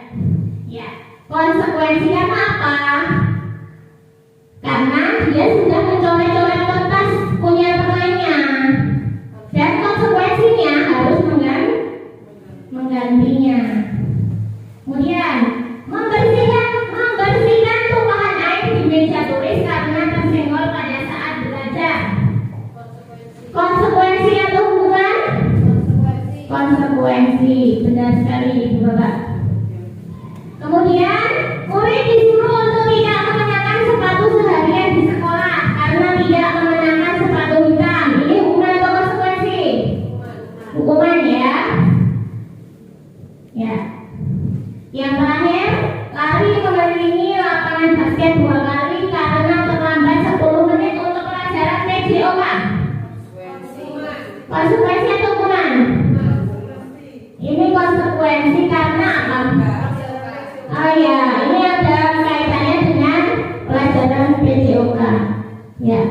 Ya, konsekuensinya apa? Karena dia sudah mencoret-coret kertas punya temannya, dan konsekuensinya harus menggantinya. Kemudian membersihkan tumpahan air di meja tulis karena tersenggol pada saat belajar. Konsekuensi atau hukuman? Konsekuensi. Benar sekali Ibu Bapak. Kemudian murid disuruh untuk tidak mengenakan sepatu seharian di sekolah karena tidak mengenakan sepatu hitam. Ini hukuman atau konsekuensi? Hukuman ya. Ya. Yang terakhir, lari mengelilingi lapangan basket 2 kali karena terlambat 10 menit untuk pelajaran PJOK. Konsekuensi atau hukuman? Ini konsekuensi karena apa? Oh ya, ini ada kaitannya dengan pelajaran PJOK. Ya.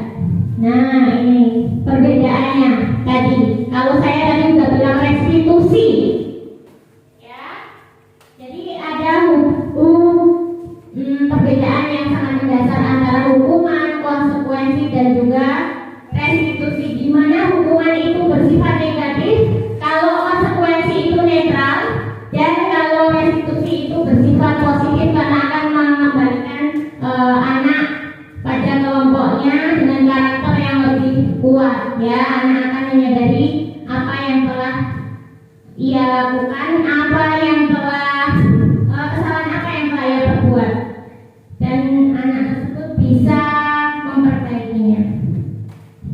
Nah, ini perbedaannya tadi. Kalau saya tadi sudah bilang restitusi. Perbedaan yang sangat mendasar antara hukuman, konsekuensi dan juga restitusi, di mana hukuman itu bersifat negatif, kalau konsekuensi itu netral, dan kalau restitusi itu bersifat positif karena akan mengembalikan anak pada kelompoknya dengan karakter yang lebih kuat. Ya, anak akan menyadari apa yang telah ia lakukan, apa yang telah kesalahan apa yang telah ia perbuat, dan anak tersebut bisa memperbaikinya.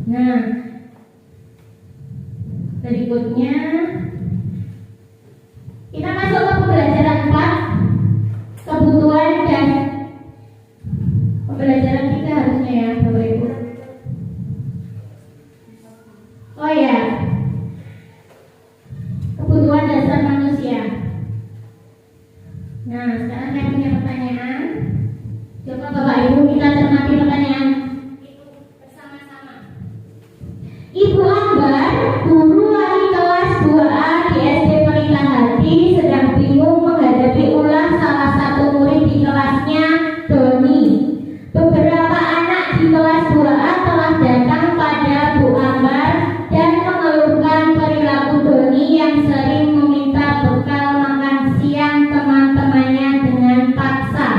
Nah, berikutnya kita masuk ke pembelajaran 4, kebutuhan dan pembelajaran 3 harusnya ya Bapak Ibu. Oh ya, kebutuhan dasar manusia. Nah, sekarang saya punya pertanyaan. Coba Bapak Ibu kita cermati pertanyaan itu bersama-sama. Ibu Ambar, guru wali kelas 2A di SD Pelita Hati, sedang bingung menghadapi ulah salah satu murid di kelasnya, Doni. Beberapa anak di kelas 2A telah datang pada Bu Ambar dan mengeluhkan perilaku Doni yang sering meminta bekal makan siang teman-temannya dengan paksa.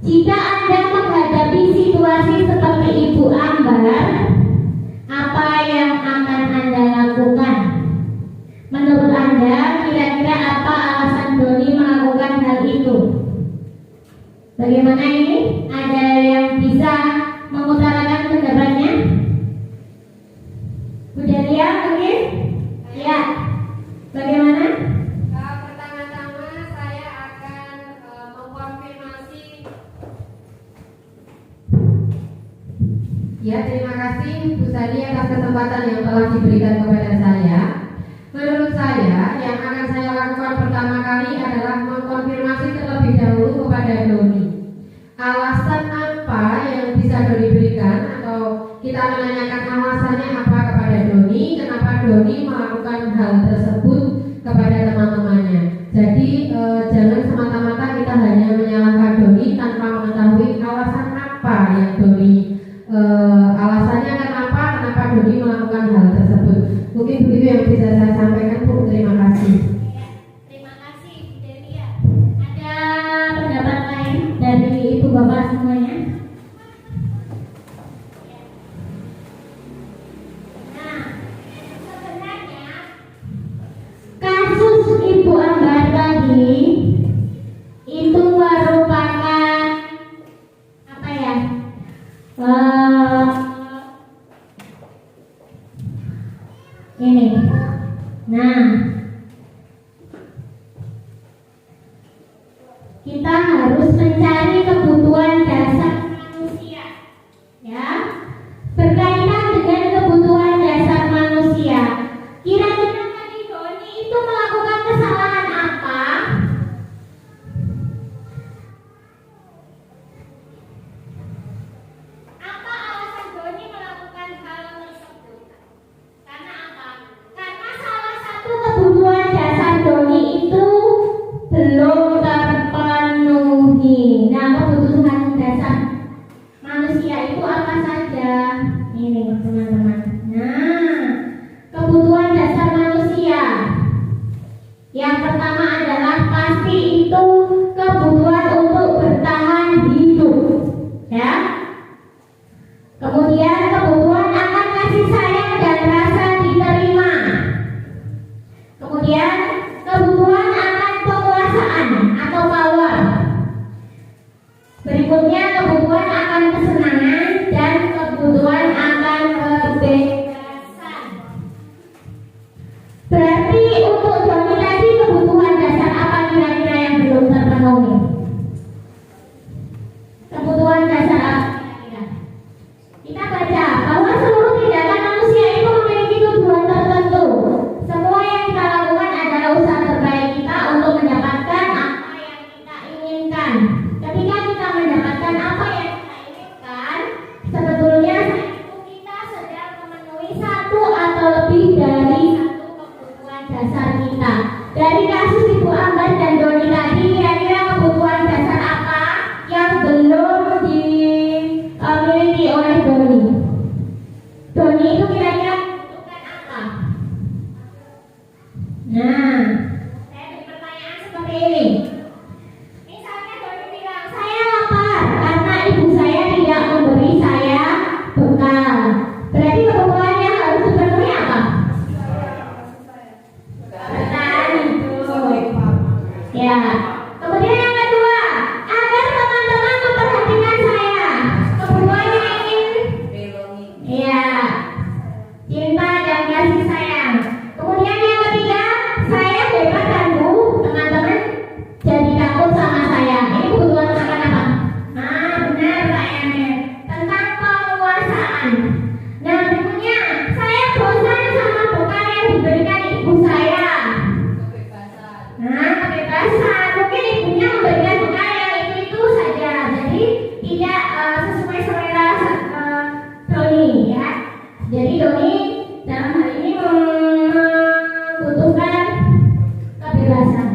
Jika Anda menghadapi situasi seperti Ibu Ambar, apa yang akan Anda lakukan? Menurut Anda, kira-kira apa alasan Doni melakukan hal itu? Bagaimana ini? Ada yang bisa mengutarakan pendapatnya? Bu Dalia mungkin? Ya. Bagaimana? Pertama-tama saya akan mengkonfirmasi. Ya, terima kasih Bu Sadi atas kesempatan yang telah diberikan kepada saya. Doni melakukan hal tersebut kepada teman-temannya. Jadi jangan semata-mata kita hanya menyalahkan Doni tanpa mengetahui alasan apa yang Doni alasannya kenapa Doni melakukan hal tersebut. Mungkin begitu yang bisa saya sampaikan, Bu. Terima kasih. Terima kasih, Bu Delia. Ada pendapat lain dari Ibu Bapak semuanya? Nah, sebenarnya kasus Ibu Ambar tadi itu merupakan apa ya? Ini. Nah, kita harus mencari kebutuhan dasar manusia, ya. Berkaitan dengan kebutuhan dasar manusia. Kira-kira tadi Doni itu melakukan kesalahan apa? Apa alasan Doni melakukan hal tersebut? Karena apa? Karena salah satu kebutuhan dasar Doni itu belum terpenuhi. Nah, kebutuhan dasar manusia itu apa saja? Ini teman-teman. Nah, kebutuhan dasar manusia. Yang pertama adalah pasti itu kebutuhan untuk bertahan hidup. Ya. Kemudian kebutuhan akan kasih sayang dan rasa diterima. Kemudian kebutuhan akan penguasaan atau power. Berikutnya kebutuhan akan kesenangan dan kebutuhan akan kebebasan. Berarti untuk Doni tadi kebutuhan dasar apa kira-kira yang belum terpenuhi? Kebutuhan dasar apa kira-kira? Kita baca bahwa seluruh tindakan manusia itu memiliki tujuan tertentu. Semua yang kita lakukan adalah usaha terbaik kita untuk mendapatkan apa yang kita inginkan. Ketika kita mendapatkan apa yang kita inginkan, sebetulnya kita sedang memenuhi satu atau lebih dari satu kebutuhan dasar kita. Dari kasus Ibu Ambar dan Doni tadi, kira-kira kebutuhan dasar apa yang belum dimiliki oleh Doni? Doni itu kira-kira membutuhkan apa? Nah, saya beri pertanyaan seperti ini. Misalnya Doni bilang, saya lapar karena ibu saya tidak memberi saya bekal. Berarti kebutuhan yang harus dipenuhi apa? Bertahan hidup. Ya. Kemudian yang kedua, agar teman-teman memperhatikan saya. Kebutuhan yang ingin, ya, cinta dan kasih sayang. Kemudian yang ketiga, saya bebas dan Bu, teman-teman jadi takut sama saya. Ini kebutuhan akan apa? Nah, benar pertanyaannya. Tentang penguasaan. Nah, berikutnya, saya bosan sama bekal yang diberikan ibu saya. Nah, kebebasan. Mungkin ibunya memberikan bekal yang itu saja. Jadi tidak sesuai selera Doni, ya. Jadi Doni dalam hal ini membutuhkan kebebasan.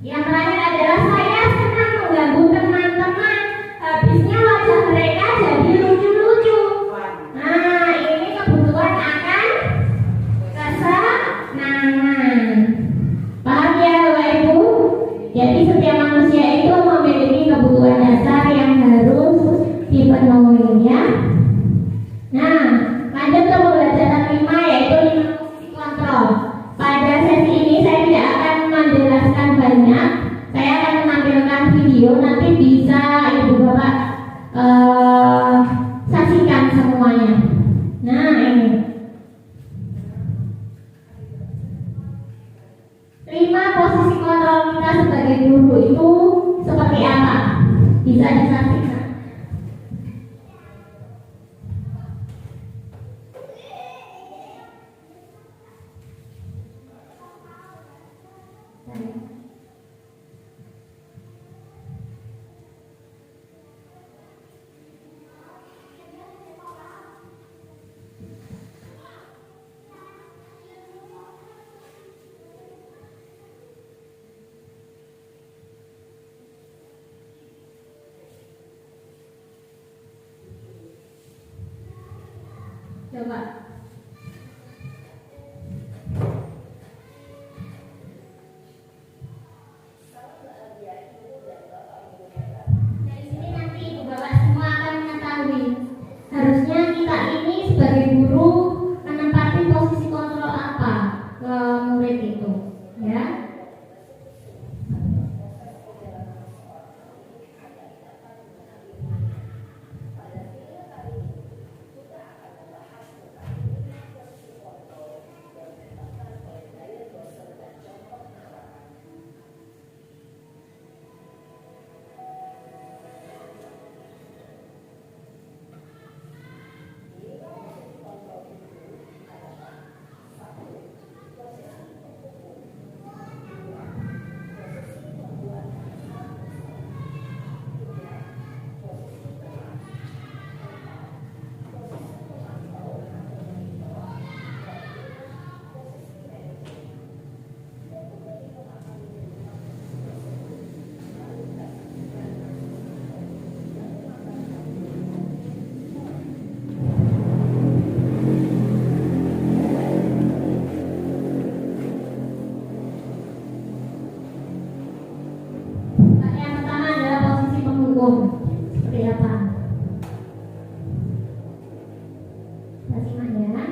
Yang terakhir adalah saya senang mengganggu teman-teman. Habisnya wajah mereka jadi lucu-lucu. Nah, ini kebutuhan akan kesenangan. Paham ya Bapak Ibu? Jadi setiap manusia itu memiliki kebutuhan dasar yang harus dipenuhi, ya. Nah, lanjut ke pembelajaran 5, yaitu 5 posisi kontrol. Pada sesi ini saya tidak akan menjelaskan banyak. Saya akan menampilkan video, nanti bisa Ibu Bapak saksikan semuanya. Nah, ini 5 posisi kontrol kita sebagai guru itu seperti apa? Bisa disaksikan. Coba. Dari sini nanti ibu bapak semua akan mengetahui. Harusnya kita ini sebagai guru menempati posisi kontrol apa ke murid itu, ya. Yang pertama adalah posisi penghukum. Seperti apa? Kita simak ya.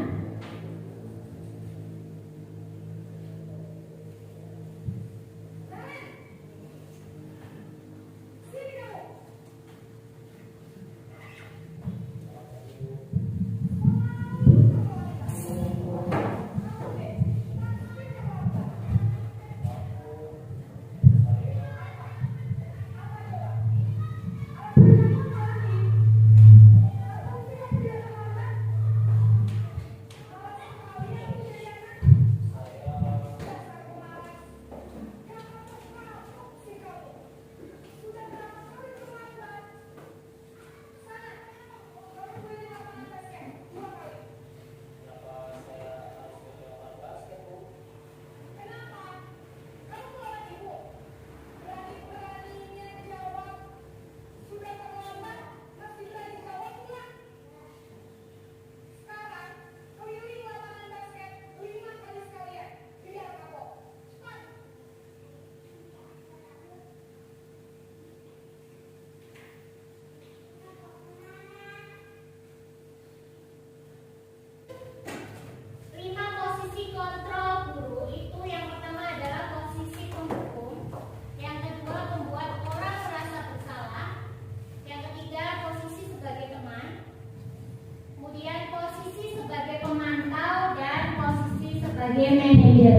Sebagai manajer.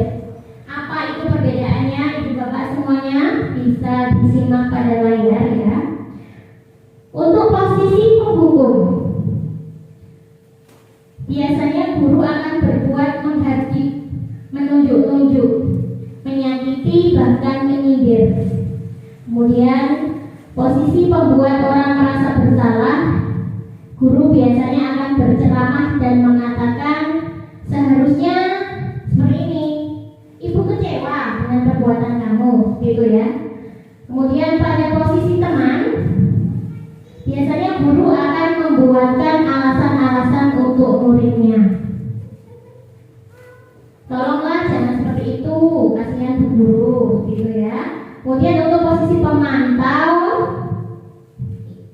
Apa itu perbedaannya? Ibu bapak semuanya bisa disimak pada layar ya. Untuk posisi penghukum, biasanya guru akan berbuat menghardik, menunjuk-nunjuk, menyakiti, bahkan menyindir. Kemudian posisi pembuat orang merasa bersalah, guru biasanya akan berceramah dan mengatakan seharusnya seperti ini, ibu kecewa dengan perbuatan kamu, gitu ya. Kemudian pada posisi teman, biasanya guru akan membuatkan alasan-alasan untuk muridnya. Tolonglah jangan seperti itu, kasihan bu guru, gitu ya. Kemudian untuk posisi pemantau,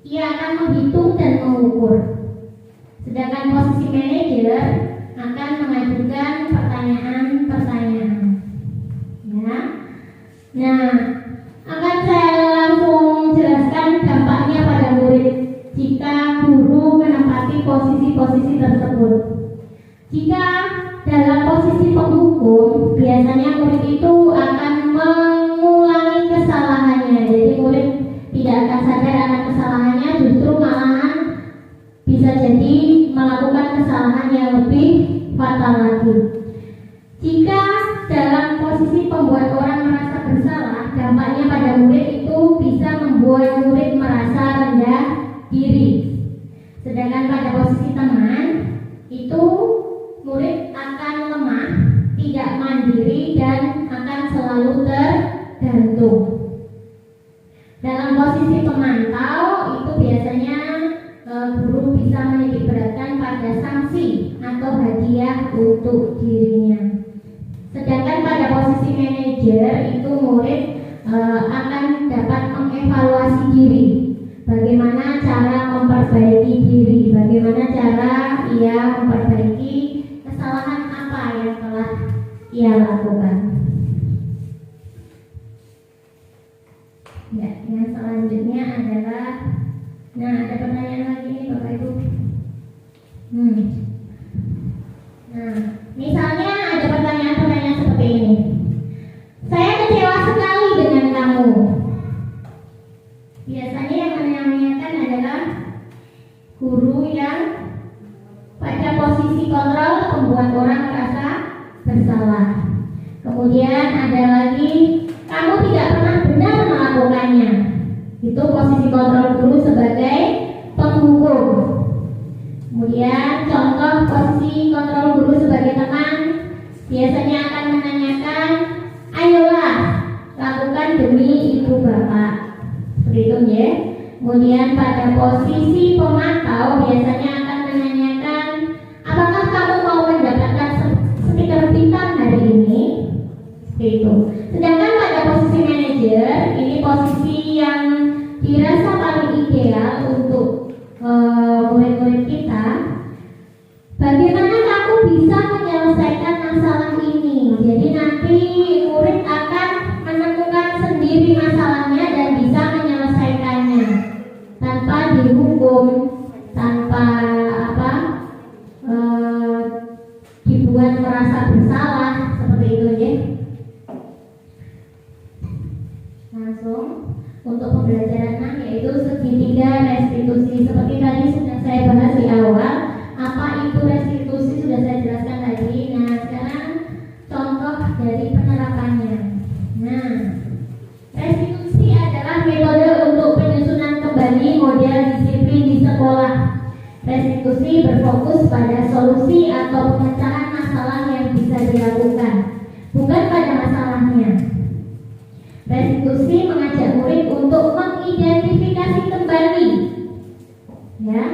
ia akan menghitung dan mengukur. Sedangkan posisi manajer akan mengajukan pertanyaan-pertanyaan. Ya. Nah, akan saya langsung jelaskan dampaknya pada murid jika guru menempati posisi-posisi tersebut. Jika dalam posisi penghukum, biasanya murid itu akan mengulangi kesalahannya. Jadi murid tidak akan sadar akan kesalahannya, justru malahan bisa jadi melakukan kesalahan yang lebih fatal lagi. Jika dalam posisi pembuat orang merasa bersalah, dampaknya pada murid itu bisa membuat murid merasa rendah diri. Sedangkan pada posisi teman, itu murid akan lemah, tidak mandiri, dan akan selalu tergantung. Dalam posisi pemantau, itu biasanya guru bisa menitik beratkan pada sanksi untuk dirinya. Sedangkan pada posisi manajer itu murid akan dapat mengevaluasi diri, bagaimana cara memperbaiki diri, bagaimana cara ia memperbaiki kesalahan apa yang telah ia lakukan. Ya, yang selanjutnya adalah, nah ada pertanyaan lagi nih Bapak Ibu. Nah, misalnya ada pertanyaan-pertanyaan seperti ini. Saya kecewa sekali dengan kamu. Biasanya yang menanyakan adalah guru yang pada posisi kontrol membuat orang merasa bersalah. Kemudian ada lagi, kamu tidak pernah benar melakukannya. Itu posisi kontrol guru sebagai penghukum. Kemudian contoh posisi kontrol guru sebagai teman, biasanya akan menanyakan, ayolah lakukan demi ibu bapak. Seperti itu ya. Kemudian pada posisi pemantau biasanya akan menanyakan, apakah kamu mau mendapatkan stiker bintang hari ini? Seperti itu. Sedangkan pada posisi manajer, ini posisi yang dirasa paling ideal untuk murid-murid kita. Bagaimana kamu bisa menyelesaikan masalah ini? Jadi nanti murid akan menemukan sendiri masalahnya dan bisa menyelesaikannya tanpa dihukum, tanpa dibuat merasa bersalah, seperti itu ya. Langsung untuk pembelajaran 6 yaitu segitiga restitusi. Seperti tadi sudah saya bahas di awal, apa itu restitusi sudah saya jelaskan tadi. Nah, sekarang contoh dari penerapannya. Nah, restitusi adalah metode untuk penyusunan kembali model disiplin di sekolah. Restitusi berfokus pada solusi atau pemecahan masalah yang bisa dilakukan, bukan pada masalahnya. Restitusi mengajak murid untuk mengidentifikasi kembali, ya,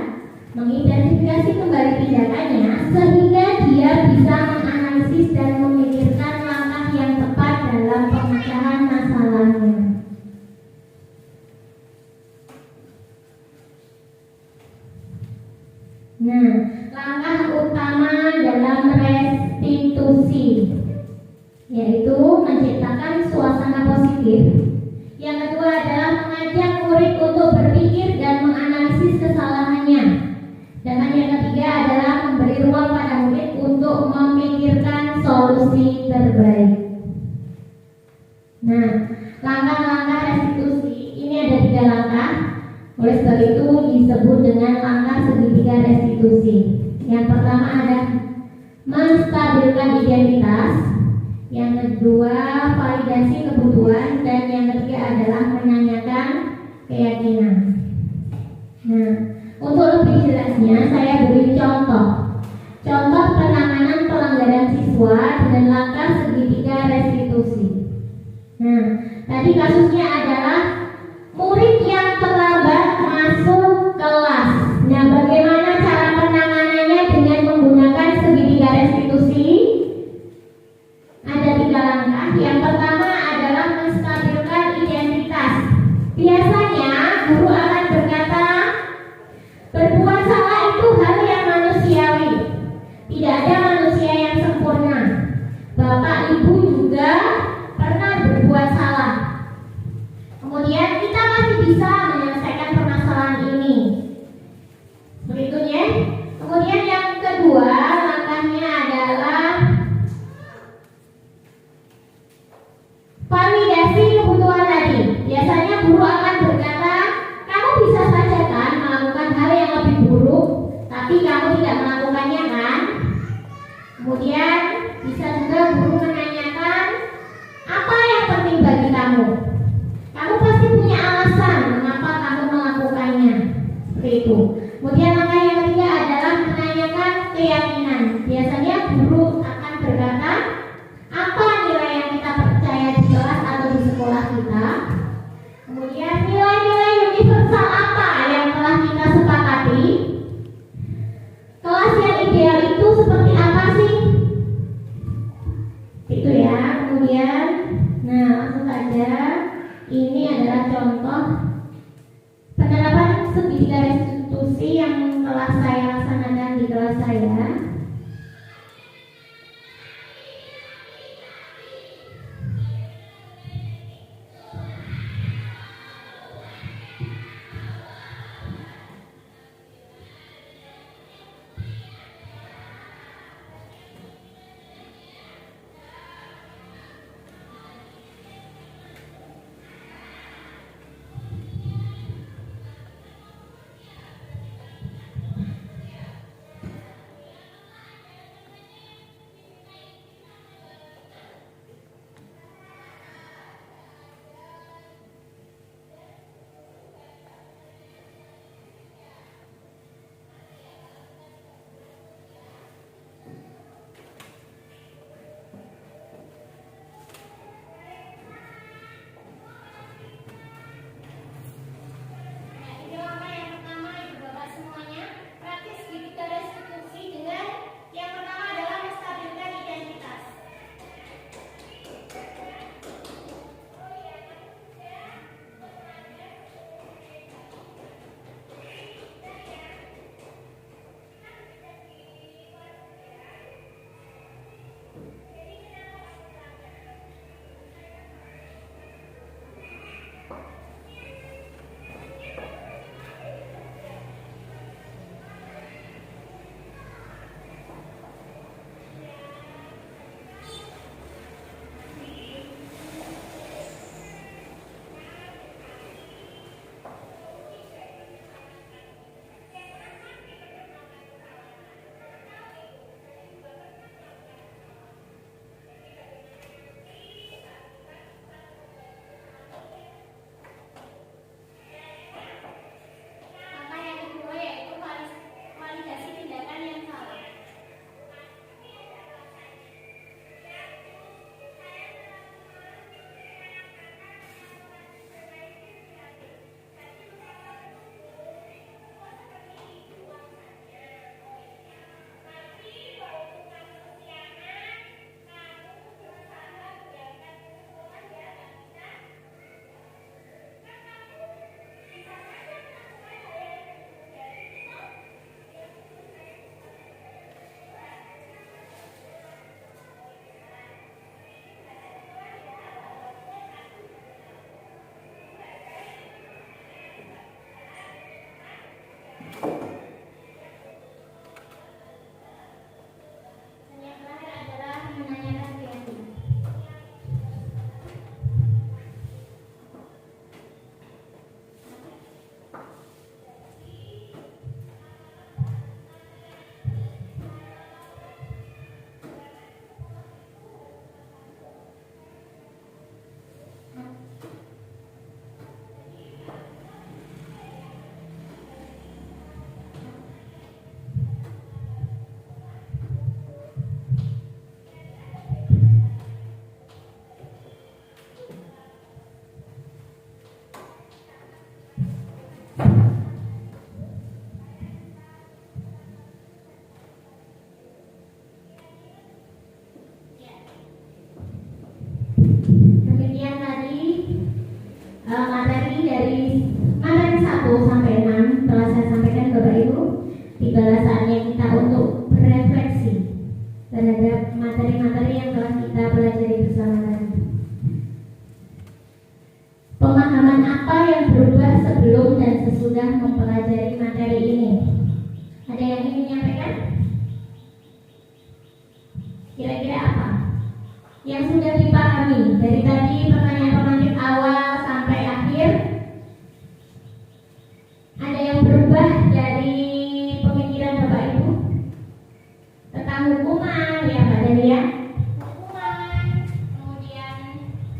mengidentifikasi kembali tindakannya sehingga dia bisa menganalisis dan memikirkan langkah yang tepat dalam pemecahan masalahnya. Nah, langkah utama dalam restitusi yaitu menciptakan suasana positif. Yang kedua adalah mengajak murid untuk berpikir dan menganalisis kesalahannya. Dan yang ketiga adalah memberi ruang pada murid untuk memikirkan solusi terbaik. Nah, langkah-langkah restitusi ini ada 3 langkah. Oleh sebab itu disebut dengan langkah segitiga restitusi. Yang pertama adalah menstabilkan identitas. Yang kedua, validasi kebutuhan, dan yang ketiga adalah menanyakan keyakinan. Nah, untuk lebih jelasnya saya beri contoh penanganan pelanggaran siswa dengan langkah segitiga restitusi. Nah, tadi kasusnya adalah murid yang terlambat masuk kelas. Nah, bagaimana cara penanganannya dengan menggunakan segitiga restitusi? Ada 3 langkah. Yang pertama adalah menstabilkan identitas. Biasanya guru akan berkata, berbuat salah itu hal yang manusiawi. Tidak ada manusia yang sempurna. Bapak ibu juga pernah berbuat salah. Kemudian kita masih bisa menyelesaikan permasalahan ini. Berikutnya, kemudian yang kedua langkahnya adalah validasi kebutuhan tadi. Biasanya guru akan berkata, kamu bisa saja kan melakukan hal yang lebih buruk, tapi kamu tidak melakukannya kan? Kemudian bisa juga guru menanyakan, apa yang penting bagi kamu? Kamu pasti punya alasan mengapa kamu melakukannya. Seperti itu. Kemudian langkah yang ketiga adalah menanyakan keyakinan. Biasanya guru akan berkata, apa nilai yang kita percaya di kelas atau di sekolah kita? Kemudian nilai-nilai universal apa yang telah kita sepakati? Kelas yang ideal itu seperti apa sih? tibalah saatnya kita untuk berefleksi terhadap materi-materi yang telah kita pelajari bersama tadi. Pemahaman apa yang berubah sebelum dan sesudah mempelajari materi ini? Ada yang ingin menyampaikan? Kira-kira apa yang sudah dipahami dari tadi pertanyaan-pertanyaan awal sampai akhir? Ada yang berubah dari pemikiran Bapak Ibu tentang hukuman, ya Mbak Delia? Hukuman, kemudian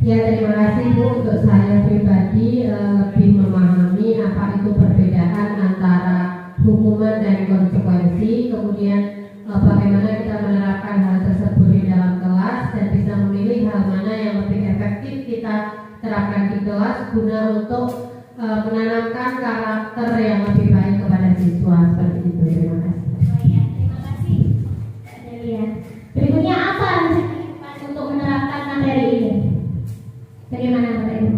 Ya, terima kasih Bu. Untuk saya pribadi lebih memahami apa itu perbedaan antara hukuman dan konsekuensi, kemudian bagaimana kita menerapkan hal tersebut di dalam kelas dan bisa memilih hal mana yang lebih efektif kita terapkan di kelas guna untuk menanamkan karakter yang lebih baik kepada siswa. Seperti itu. Terima kasih. oh ya, terima kasih Mbak Delia. Berikutnya apa rencana untuk menerapkan materi ini? Bagaimana Bapak Ibu?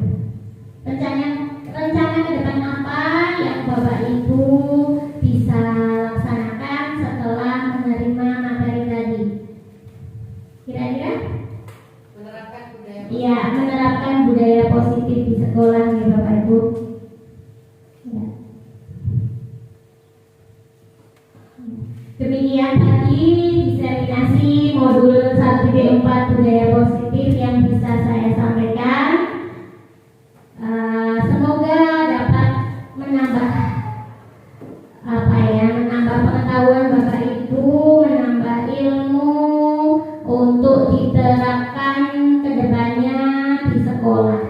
Rencana ke depan apa yang Bapak Ibu bisa laksanakan setelah menerima materi tadi? Kira-kira? Menerapkan budaya. Iya, menerapkan budaya positif di sekolah ya Bapak Ibu. Ya. Demikian tadi diseminasi modul 1.4 budaya positif yang bisa saya sampaikan. Semoga dapat menambah menambah pengetahuan Bapak Ibu, menambah ilmu untuk diterapkan ke depannya di sekolah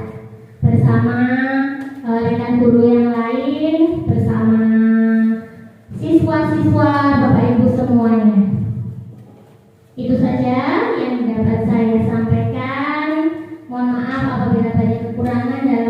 bersama rekan guru yang lain, bersama siswa-siswa Bapak Ibu semuanya. Itu saja yang dapat saya sampaikan. Mohon maaf apabila banyak kekurangan dalam